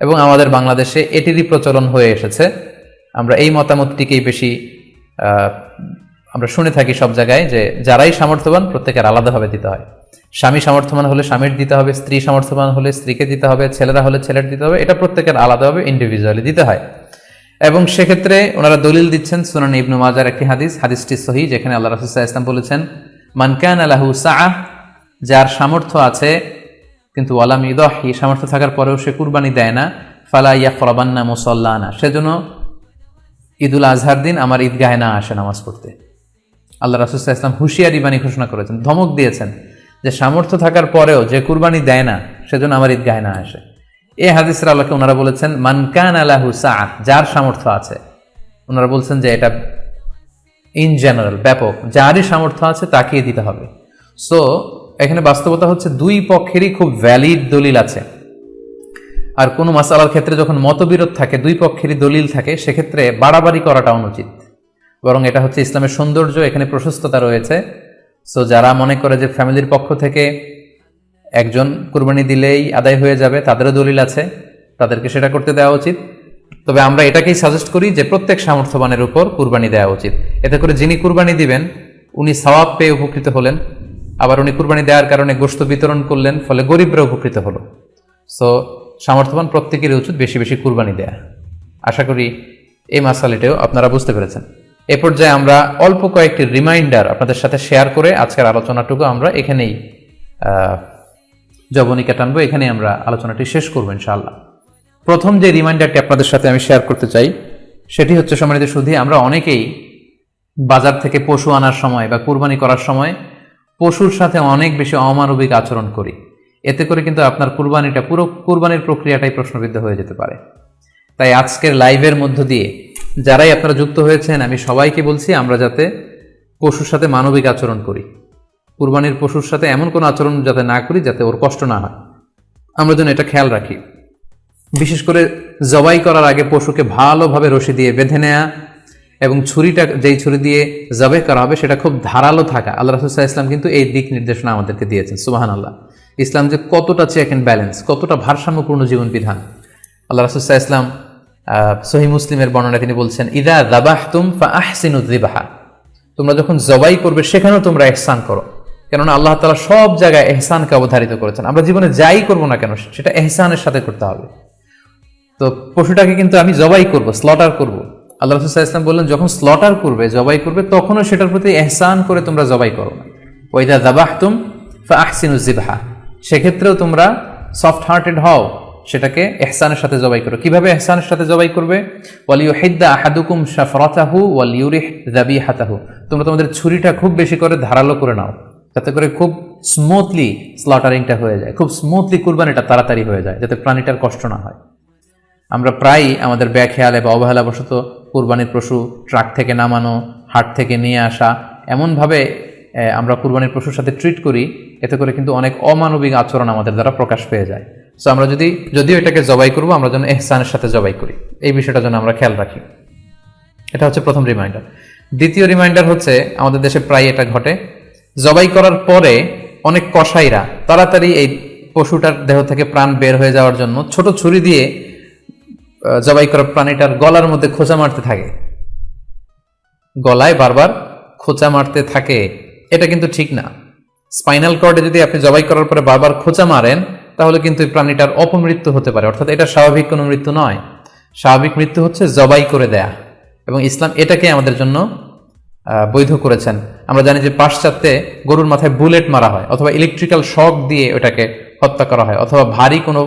এবং আমাদের বাংলাদেশে এটিরই প্রচলন হয়ে এসেছে। আমরা এই মতামতটিকেই বেশি আমরা শুনে থাকি সব জায়গায়, যে যারাই সামর্থ্যবান প্রত্যেকের আলাদাভাবে দিতে হয়। স্বামী সামর্থ্যবান হলে স্বামীর দিতে হবে, স্ত্রী সামর্থ্যবান হলে স্ত্রীকে দিতে হবে, ছেলেরা হলে ছেলের দিতে হবে। এটা প্রত্যেকের আলাদাভাবে ইন্ডিভিজুয়ালি দিতে হয়। এবং সেক্ষেত্রে ওনারা দলিল দিচ্ছেন সুনান ইবনে মাজার একটি হাদিস, হাদিসটি সহিহ, যেখানে আল্লাহ রাসূল সাল্লাল্লাহু আলাইহি ওয়াসাল্লাম বলেছেন, মান কানা লাহু সাআহ, যার সামর্থ্য আছে কিন্তু ওয়ালাম ইউদাহি, সামর্থ্য থাকার পরেও সে কুরবানি দেয় না, ফালা ইয়াকরাবান্না মুসাল্লানা, সেজন্য ঈদুল আজহার দিন আমার ঈদগাহে না আসে নামাজ পড়তে। আল্লাহ রাসূল সাল্লাল্লাহু আলাইহি ওয়াসাল্লাম হুঁশিয়ারি বাণী ঘোষণা করেছেন, ধমক দিয়েছেন যে সামর্থ্য থাকার পরেও যে কুরবানি দেয় না সেজন্য আমার ঈদগাহে না আসে। এই হাদিসের আলোকে ওনারা বলেছেন মান কানা লাহু সাআহ, যার সামর্থ্য আছে। ওনারা বলছেন যে এটা ইন জেনারেল, ব্যাপক, যারই সামর্থ্য আছে তাকেই দিতে হবে। সো এখানে বাস্তবতা হচ্ছে দুই পক্ষেরই খুব ভ্যালিড দলিল আছে। আর কোনো মাসালার ক্ষেত্রে যখন মতবিরোধ থাকে, দুই পক্ষেরই দলিল থাকে, সেক্ষেত্রে বাড়াবাড়ি করাটা অনুচিত। বরং এটা হচ্ছে ইসলামের সৌন্দর্য, এখানে প্রশস্ততা রয়েছে। সো যারা মনে করে যে ফ্যামিলির পক্ষ থেকে একজন কুরবানি দিলেই আদায় হয়ে যাবে, তাদেরও দলিল আছে, তাদেরকে সেটা করতে দেওয়া উচিত। তবে আমরা এটাকেই সাজেস্ট করি যে প্রত্যেক সামর্থ্যবানের উপর কুরবানি দেওয়া উচিত। এতে করে যিনি কুরবানি দিবেন উনি সওয়াব পেয়ে উপকৃত হলেন, আবার উনি কুরবানি দেওয়ার কারণে গোশত বিতরণ করলেন, ফলে গরিবরা উপকৃত হলো। সো সামর্থ্যবান প্রত্যেকেরই উচিত বেশি বেশি কুরবানি দেয়া। আশা করি এই মাসালাটাও আপনারা বুঝতে পেরেছেন। এ পর্যায়ে আমরা অল্প কয়েকটি রিমাইন্ডার আপনাদের সাথে শেয়ার করে আজকের আলোচনাটুকু আমরা এখানেই জবনিকা টানবো, এখানেই আমরা আলোচনাটি শেষ করবো ইনশাআল্লাহ। প্রথম যে রিমাইন্ডারটি আপনাদের সাথে আমি শেয়ার করতে চাই সেটি হচ্ছে, সম্মানিত সুধী, আমরা অনেকেই বাজার থেকে পশু আনার সময় বা কুরবানি করার সময় পশুর সাথে অনেক বেশি অমানবিক আচরণ করি। এতে করে কিন্তু আপনার কুরবানিটা, পুরো কুরবানির প্রক্রিয়াটাই প্রশ্নবিদ্ধ হয়ে যেতে পারে। তাই আজকের লাইভের মধ্য দিয়ে যারাই আপনারা যুক্ত হয়েছেন, আমি সবাইকে বলছি আমরা যাতে পশুর সাথে মানবিক আচরণ করি, কুরবানির পশুর সাথে এমন কোনো আচরণ যাতে না করি যাতে ওর কষ্ট না হয়, আমরা যেন এটা খেয়াল রাখি। বিশেষ করে জবাই করার আগে পশুকে ভালোভাবে রশি দিয়ে বেঁধে নেয়া এবং ছুরিটা, যেই ছুরি দিয়ে জবাই করা হবে সেটা খুব ধারালো থাকা। আল্লাহ রাসূল সাল্লাল্লাহু আলাইহি ওয়াসাল্লাম কিন্তু এই দিক নির্দেশনা আমাদেরকে দিয়েছেন। সুবহানাল্লাহ, ইসলাম যে কতটা চেক অ্যান্ড ব্যালেন্স, কতটা ভারসাম্যপূর্ণ জীবন বিধান। আল্লাহ রাসূল সাল্লাল্লাহু আলাইহি ওয়াসাল্লাম সহিহ মুসলিমের বর্ণনায় তিনি বলছেন, ইযা যাবাহতুম ফাআহসিনুয যিবহা, তোমরা যখন জবাই করবে সেখানেও তোমরা ইহসান করো। কেননা আল্লাহ তাআলা সব জায়গায় ইহসানকে অবধারিত করেছেন। আমরা জীবনে যাই করব না কেন সেটা ইহসানের সাথে করতে হবে। তো পশুটাকে কিন্তু আমি জবাই করব, স্লটার করব, আল্লাহ রাসূল সাল্লাল্লাহু আলাইহি ওয়াসাল্লাম বললেন যখন স্লটার করবে, জবাই করবে, তখনও সেটার প্রতি ইহসান করে তোমরা জবাই করো না। ওয়া ইযা যাবাহতুম ফাআহসিনুয যিবহা, সেক্ষেত্রেও তোমরা সফট হার্টেড হও, সেটাকে ইহসানের সাথে জবাই করো। কিভাবে ইহসানের সাথে জবাই করবে? ওয়ালিয়ুহিদ্দা আহাদুকুম শাফরাতাহু ওয়ালিয়ুরিহ যাবিহাতাহু, তোমরা তোমাদের ছুরিটা খুব বেশি করে ধারালো করে নাও, যাতে করে খুব স্মুথলি স্লটারিংটা হয়ে যায়, খুব স্মুথলি কুরবানিটা তাড়াতাড়ি হয়ে যায়, যাতে প্রাণীটার কষ্ট না হয়। আমরা প্রায়ই আমাদের ব্যাখেয়ালে বা অবহেলাবশত কুরবানির পশু ট্রাক থেকে নামানো, হাট থেকে নিয়ে আসা, এমনভাবে আমরা কুরবানির পশুর সাথে ট্রিট করি, এতে করে কিন্তু অনেক অমানবিক আচরণ আমাদের দ্বারা প্রকাশ পেয়ে যায়। সো আমরা যদিও এটাকে জবাই করবো, আমরা যেন ইহসানের সাথে জবাই করি, এই বিষয়টা যেন আমরা খেয়াল রাখি। এটা হচ্ছে প্রথম রিমাইন্ডার। দ্বিতীয় রিমাইন্ডার হচ্ছে, আমাদের দেশে প্রায় এটা ঘটে, জবাই করার পরে অনেক কসাইরা তাড়াতাড়ি এই পশুটার দেহ থেকে প্রাণ বের হয়ে যাওয়ার জন্য ছোট ছুরি দিয়ে জবাই করা প্রাণীটার গলার মধ্যে খোঁচা মারতে থাকে, গলায় বারবার খোঁচা মারতে থাকে। এটা কিন্তু ঠিক না। স্পাইনাল কর্ডে যদি আপনি জবাই করার পরে বারবার খোঁচা মারেন, তাহলে কিন্তু এই প্রাণীটার অপমৃত্যু হতে পারে, অর্থাৎ এটা স্বাভাবিক কোনো মৃত্যু নয়। স্বাভাবিক মৃত্যু হচ্ছে জবাই করে দেয়া, এবং ইসলাম এটাকে আমাদের জন্য বৈধ করেছেন। আমরা জানি যে পাশ্চাত্যে গরুর মাথায় বুলেট মারা হয়, অথবা ইলেকট্রিক্যাল শক দিয়ে ওটাকে হত্যা করা হয়, অথবা ভারী কোনো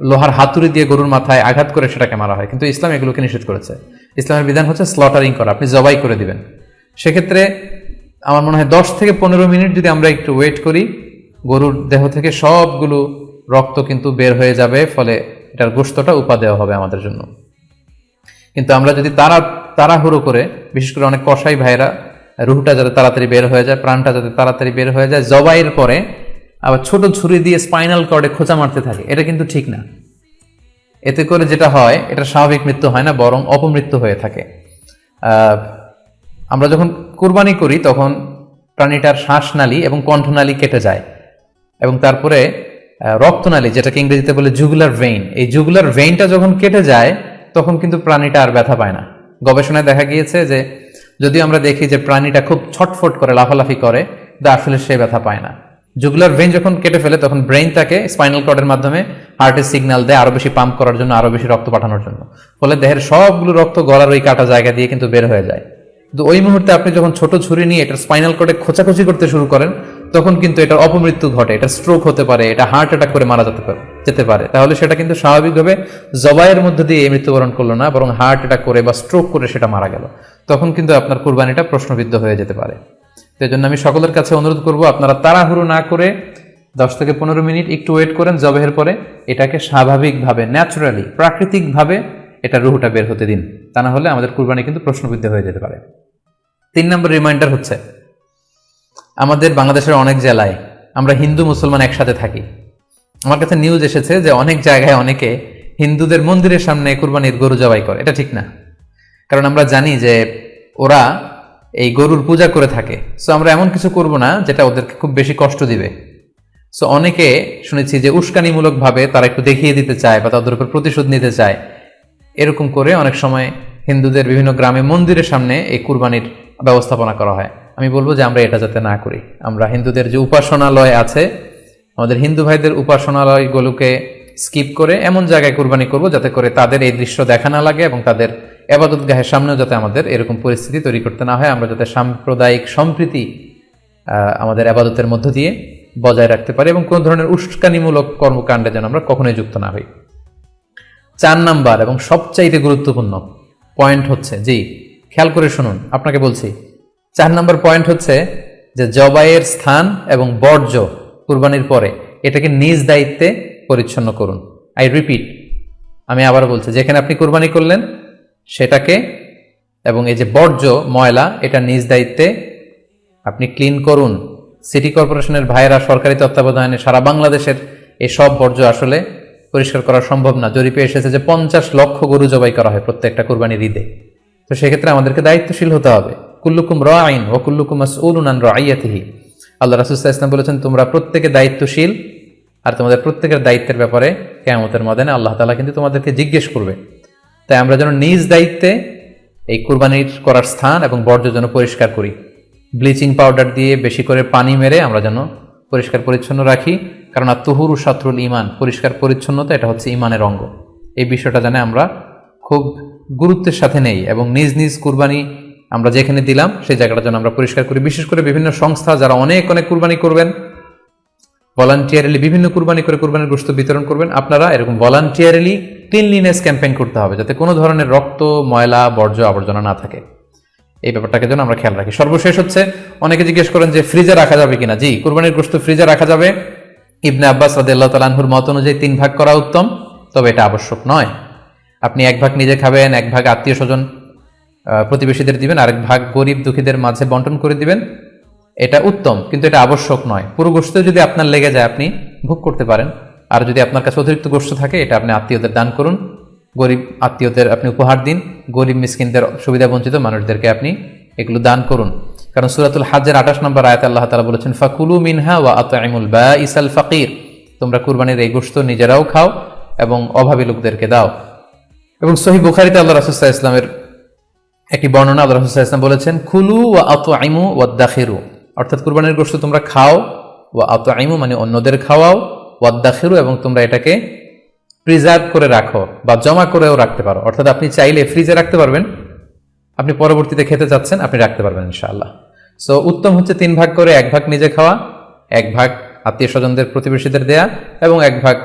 লোহার হাতুড়ি দিয়ে গরুর মাথায় আঘাত করে সেটাকে মারা হয়। কিন্তু ইসলাম এগুলোকে নিষেধ করেছে। ইসলামের বিধান হচ্ছে স্লটারিং করা, আপনি জবাই করে দিবেন। সেক্ষেত্রে আমার মনে হয় 10 থেকে 15 মিনিট যদি আমরা একটু ওয়েট করি, গরুর দেহ থেকে সবগুলো রক্ত কিন্তু বের হয়ে যাবে, ফলে এটার গোশতটা উপা দেওয়া হবে আমাদের জন্য। কিন্তু আমরা যদি তাড়াহুড়ো করে, বিশেষ করে অনেক কসাই ভাইরা রুহটা যাতে তাড়াতাড়ি বের হয়ে যায়, প্রাণটা যাতে তাড়াতাড়ি বের হয়ে যায়, জবাইয়ের পরে আবার ছোট ছুরি দিয়ে স্পাইনাল কর্ডে খোঁচা মারতে থাকে, এটা কিন্তু ঠিক না। এতে করে যেটা হয়, এটা স্বাভাবিক মৃত্যু হয় না, বরং অপমৃত্যু হয়ে থাকে। আমরা যখন কুরবানি করি তখন প্রাণীটার শ্বাসনালী এবং কণ্ঠনালী কেটে যায়, এবং তারপরে রক্তনালী, যেটাকে ইংরেজিতে বলে জুগুলার ভেইন, এই জুগুলার ভেইনটা যখন কেটে যায় তখন কিন্তু প্রাণীটা আর ব্যথা পায় না। গবেষণায় দেখা গিয়েছে যে যদি আমরা দেখি যে প্রাণীটা খুব ছটফট করে, লাফালাফি করে, কিন্তু আসলে সে ব্যথা পায় না। জুগুলার ভেইন যখন কেটে ফেলে তখন ব্রেইন তাকে স্পাইনাল কর্ডের মাধ্যমে হার্টের সিগন্যাল দেয় আরো বেশি পাম্প করার জন্য, আরো বেশি রক্ত পাঠানোর জন্য, ফলে দেহের সবগুলো রক্ত গলার ওই কাটা জায়গা দিয়ে কিন্তু বের হয়ে যায়। কিন্তু ওই মুহূর্তে আপনি যখন ছোট ছুরি নিয়ে এটার স্পাইনাল কর্ডে খোঁচাখুচি করতে শুরু করেন, তখন কিন্তু এটার অপমৃত্যু ঘটে, এটা স্ট্রোক হতে পারে, এটা হার্ট অ্যাটাক করে মারা যেতে পারে। তাহলে সেটা কিন্তু স্বাভাবিকভাবে জবাইয়ের মধ্যে দিয়ে মৃত্যুবরণ করলো না, বরং হার্ট অ্যাটাক করে বা স্ট্রোক করে সেটা মারা গেল। তখন কিন্তু আপনার কুরবানিটা প্রশ্নবিদ্ধ হয়ে যেতে পারে। তো এই জন্য আমি সকলের কাছে অনুরোধ করব, আপনারা তাড়াহুড়ো না করে 10 থেকে 15 মিনিট একটু ওয়েট করেন জবাইয়ের পরে, এটাকে স্বাভাবিকভাবে, ন্যাচারালি, প্রাকৃতিকভাবে এটা রুহটা বের হতে দিন। তা না হলে আমাদের কুরবানি কিন্তু প্রশ্নবিদ্ধ হয়ে যেতে পারে। 3 নম্বর রিমাইন্ডার হচ্ছে, আমাদের বাংলাদেশের অনেক জেলায় আমরা হিন্দু মুসলমান একসাথে থাকি। আমার কাছে নিউজ এসেছে যে অনেক জায়গায় অনেকে হিন্দুদের মন্দিরের সামনে কুরবানির গরু জবাই করে। এটা ঠিক না, কারণ আমরা জানি যে ওরা এই গরুর পূজা করে থাকে। সো আমরা এমন কিছু করব না যেটা ওদেরকে খুব বেশি কষ্ট দিবে। সো অনেকে শুনেছি যে উস্কানিমূলকভাবে তারা একটু দেখিয়ে দিতে চায় বা তাদের উপর প্রতিশোধ নিতে চায়, এরকম করে অনেক সময় হিন্দুদের বিভিন্ন গ্রামে মন্দিরের সামনে এই কুরবানির ব্যবস্থাপনা করা হয়। আমি বলবো যে আমরা এটা যাতে না করি। আমরা হিন্দুদের যে উপাসনালয় আছে, আমাদের হিন্দু ভাইদের উপাসনালয়গুলোকে স্কিপ করে এমন জায়গায় কুরবানি করব যাতে করে তাদের এই দৃশ্য দেখা না লাগে, এবং তাদের এবাদতগাহের সামনেও যাতে আমাদের এরকম পরিস্থিতি তৈরি করতে না হয়। আমরা যাতে সাম্প্রদায়িক সম্প্রীতি আমাদের আবাদতের মধ্য দিয়ে বজায় রাখতে পারি, এবং কোনো ধরনের উস্কানিমূলক কর্মকাণ্ডে যেন আমরা কখনোই যুক্ত না হই। 4 নাম্বার এবং সবচাইতে গুরুত্বপূর্ণ পয়েন্ট হচ্ছে, জি খেয়াল করে শুনুন, আপনাকে বলছি, 4 নাম্বার পয়েন্ট হচ্ছে যে জবাইয়ের স্থান এবং বর্জ্য কুরবানির পরে এটাকে নিজ দায়িত্বে পরিচ্ছন্ন করুন। আই রিপিট, আমি আবার বলছি, যেখানে আপনি কুরবানি করলেন সেটাকে এবং এই যে বর্জ্য ময়লা, এটা নিজ দায়িত্বে আপনি ক্লিন করুন। সিটি কর্পোরেশনের ভাইয়েরা সরকারি তত্ত্বাবধানে সারা বাংলাদেশের এই সব বর্জ্য আসলে পরিষ্কার করা সম্ভব না। জরিপে এসেছে যে 50 লক্ষ গরু জবাই করা হয় প্রত্যেকটা কুরবানির ঈদে। তো সেক্ষেত্রে আমাদেরকে দায়িত্বশীল হতে হবে। কুল্লুকুম রাঈন ওয়া কুল্লুকুম মাসউলুন আন রাঈয়াতিহি। আল্লাহ রাসূল সাল্লাল্লাহু আলাইহি ওয়াসাল্লাম বলেছেন, তোমরা প্রত্যেকে দায়িত্বশীল, আর তোমাদের প্রত্যেকের দায়িত্বের ব্যাপারে কিয়ামতের ময়দানে আল্লাহ তাআলা কিন্তু তোমাদেরকে জিজ্ঞেস করবে। তাই আমরা যেন নিজ দায়িত্বে এই কুরবানির করার স্থান এবং বর্জ্য যেন পরিষ্কার করি। ব্লিচিং পাউডার দিয়ে বেশি করে পানি মেরে আমরা যেন পরিষ্কার পরিচ্ছন্ন রাখি, কারণ আত-তুহুরু শাতরুল ঈমান, পরিষ্কার পরিচ্ছন্নতা এটা হচ্ছে ঈমানের অঙ্গ। এই বিষয়টা জানে আমরা খুব গুরুত্বের সাথে নেই, এবং নিজ নিজ কুরবানি আমরা যেখানে দিলাম সেই জায়গাটা যেন আমরা পরিষ্কার করি। বিশেষ করে বিভিন্ন সংস্থা যারা অনেক অনেক কুরবানি করবেন, ভলান্টিয়ারলি বিভিন্ন কুরবানি করে কুরবানির গোশত বিতরণ করবেন, আপনারা এরকম ভলান্টিয়ারলি ক্লিনলিনেস ক্যাম্পেইন করতে হবে, যাতে কোনো ধরনের রক্ত, ময়লা, বর্জ্য, আবর্জনা না থাকে। এই ব্যাপারটাকে যেন আমরা খেয়াল রাখি। সর্বশেষ হচ্ছে, অনেকে জিজ্ঞেস করেন যে ফ্রিজে রাখা যাবে কিনা। জি, কুরবানির গোশত ফ্রিজে রাখা যাবে। ইবনে আব্বাস রাদিয়াল্লাহু তাআলা আনহুর মত অনুযায়ী 3 ভাগ করা উত্তম, তবে এটা আবশ্যক নয়। আপনি 1 ভাগ নিজে খাবেন, 1 ভাগ আত্মীয় স্বজন প্রতিবেশীদের দিবেন, আরেক ভাগ গরিব দুঃখীদের মাঝে বন্টন করে দিবেন, এটা উত্তম, কিন্তু এটা আবশ্যক নয়। পুরো গোশত যদি আপনার লেগে যায় আপনি ভোগ করতে পারেন, আর যদি আপনার কাছে অতিরিক্ত গোশত থাকে এটা আপনি আত্মীয়দের দান করুন, গরিব আত্মীয়দের আপনি উপহার দিন, গরিব মিসকিনদের, সুবিধা বঞ্চিত মানুষদেরকে আপনি এগুলো দান করুন। কারণ সূরাতুল হজ্জের 28 নম্বর আয়াতে আল্লাহ তাআলা বলেছেন, ফাকুলু মিনহা ওয়া আত'ইমুল বাঈসাল ফাকির, তোমরা কুরবানির এই গোশত নিজেরাও খাও এবং অভাবী লোকদেরকে দাও। এবং সহিহ বুখারীতে আল্লাহ রাসূল সাল্লাল্লাহু আলাইহি ওয়াসাল্লামের একটি বর্ণনা, আল্লাহ রাসূল সাল্লাল্লাহু আলাইহি ওয়াসাল্লাম বলেছেন, খুলু ওয়া আত'ইমু ওয়াদাখিরু, অর্থাৎ কুরবানির গোশত তোমরা খাও, ওয়া আত'ইমু মানে অন্যদের খাওয়াও, ওয়াদাখিরু এবং তোমরা এটাকে প্রিজার্ভ করে রাখো বা জমা করেও রাখতে পারো। অর্থাৎ আপনি চাইলে ফ্রিজে রাখতে পারবেন, আপনি পরবর্তীতে খেতে চাচ্ছেন আপনি রাখতে পারবেন ইনশাআল্লাহ। সো উত্তম হচ্ছে 3 ভাগ করে 1 ভাগ নিজে খাওয়া, 1 ভাগ আত্মীয় স্বজনদের, প্রতিবেশীদের দেয়া, এবং 1 ভাগ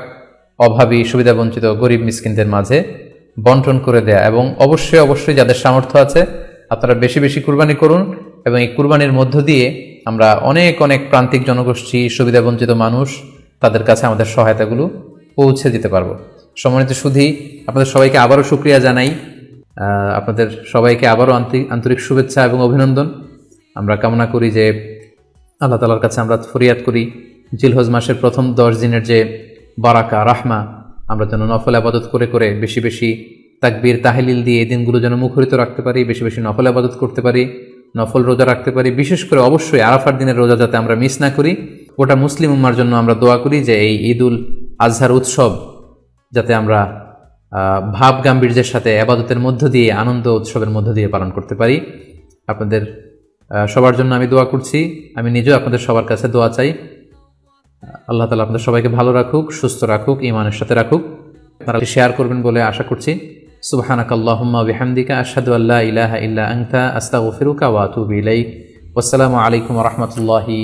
অভাবী, সুবিধা বঞ্চিত, গরিব মিসকিনদের মাঝে বন্টন করে দেয়া। এবং অবশ্যই অবশ্যই যাদের সামর্থ্য আছে আপনারা বেশি বেশি কুরবানি করুন, এবং এই কুরবানির মধ্য দিয়ে আমরা অনেক অনেক প্রান্তিক জনগোষ্ঠী, সুবিধাবঞ্চিত মানুষ, তাদের কাছে আমাদের সহায়তাগুলো পৌঁছে দিতে পারবো। সম্মানিত সুধী, আপনাদের সবাইকে আবারও শুকরিয়া জানাই। আপনাদের সবাইকে আবারও আন্তরিক শুভেচ্ছা এবং অভিনন্দন। আমরা কামনা করি যে আল্লাহ তাআলার কাছে আমরা ফরিয়াদ করি জিলহজ মাসের প্রথম 10 দিনের যে বারাকা, রাহমা, আমরা যেন নফল আবাদত করে করে বেশি বেশি তাকবীর তাহলিল দিয়ে এই দিনগুলো যেন মুখরিত রাখতে পারি, বেশি বেশি নফল আবাদত করতে পারি, নফল রোজা রাখতে পারি। বিশেষ করে অবশ্যই আরাফার দিনের রোজা যাতে আমরা মিস না করি। ওটা মুসলিম উম্মার জন্য আমরা দোয়া করি যে এই ঈদুল আজহার উৎসব যাতে আমরা ভাব গাম্ভীর্যের সাথে আবাদতের মধ্য দিয়ে, আনন্দ উৎসবের মধ্য দিয়ে পালন করতে পারি। আপনাদের সবার জন্য আমি দোয়া করছি। আমি নিজেও আপনাদের সবার কাছে দোয়া চাই। আল্লাহ তাআলা আপনাদের সবাইকে ভালো রাখুক, সুস্থ রাখুক, ঈমানের সাথে রাখুক। আপনারা শেয়ার করবেন বলে আশা করছি। সুবহানাকাল্লাহুম্মা ওয়া বিহামদিকা আশহাদু আল্লা ইলাহা ইল্লা আনতা আস্তাগফিরুকা ওয়া আতুবু ইলাইক। ওয়াসসালামু আলাইকুম ওয়া রাহমাতুল্লাহি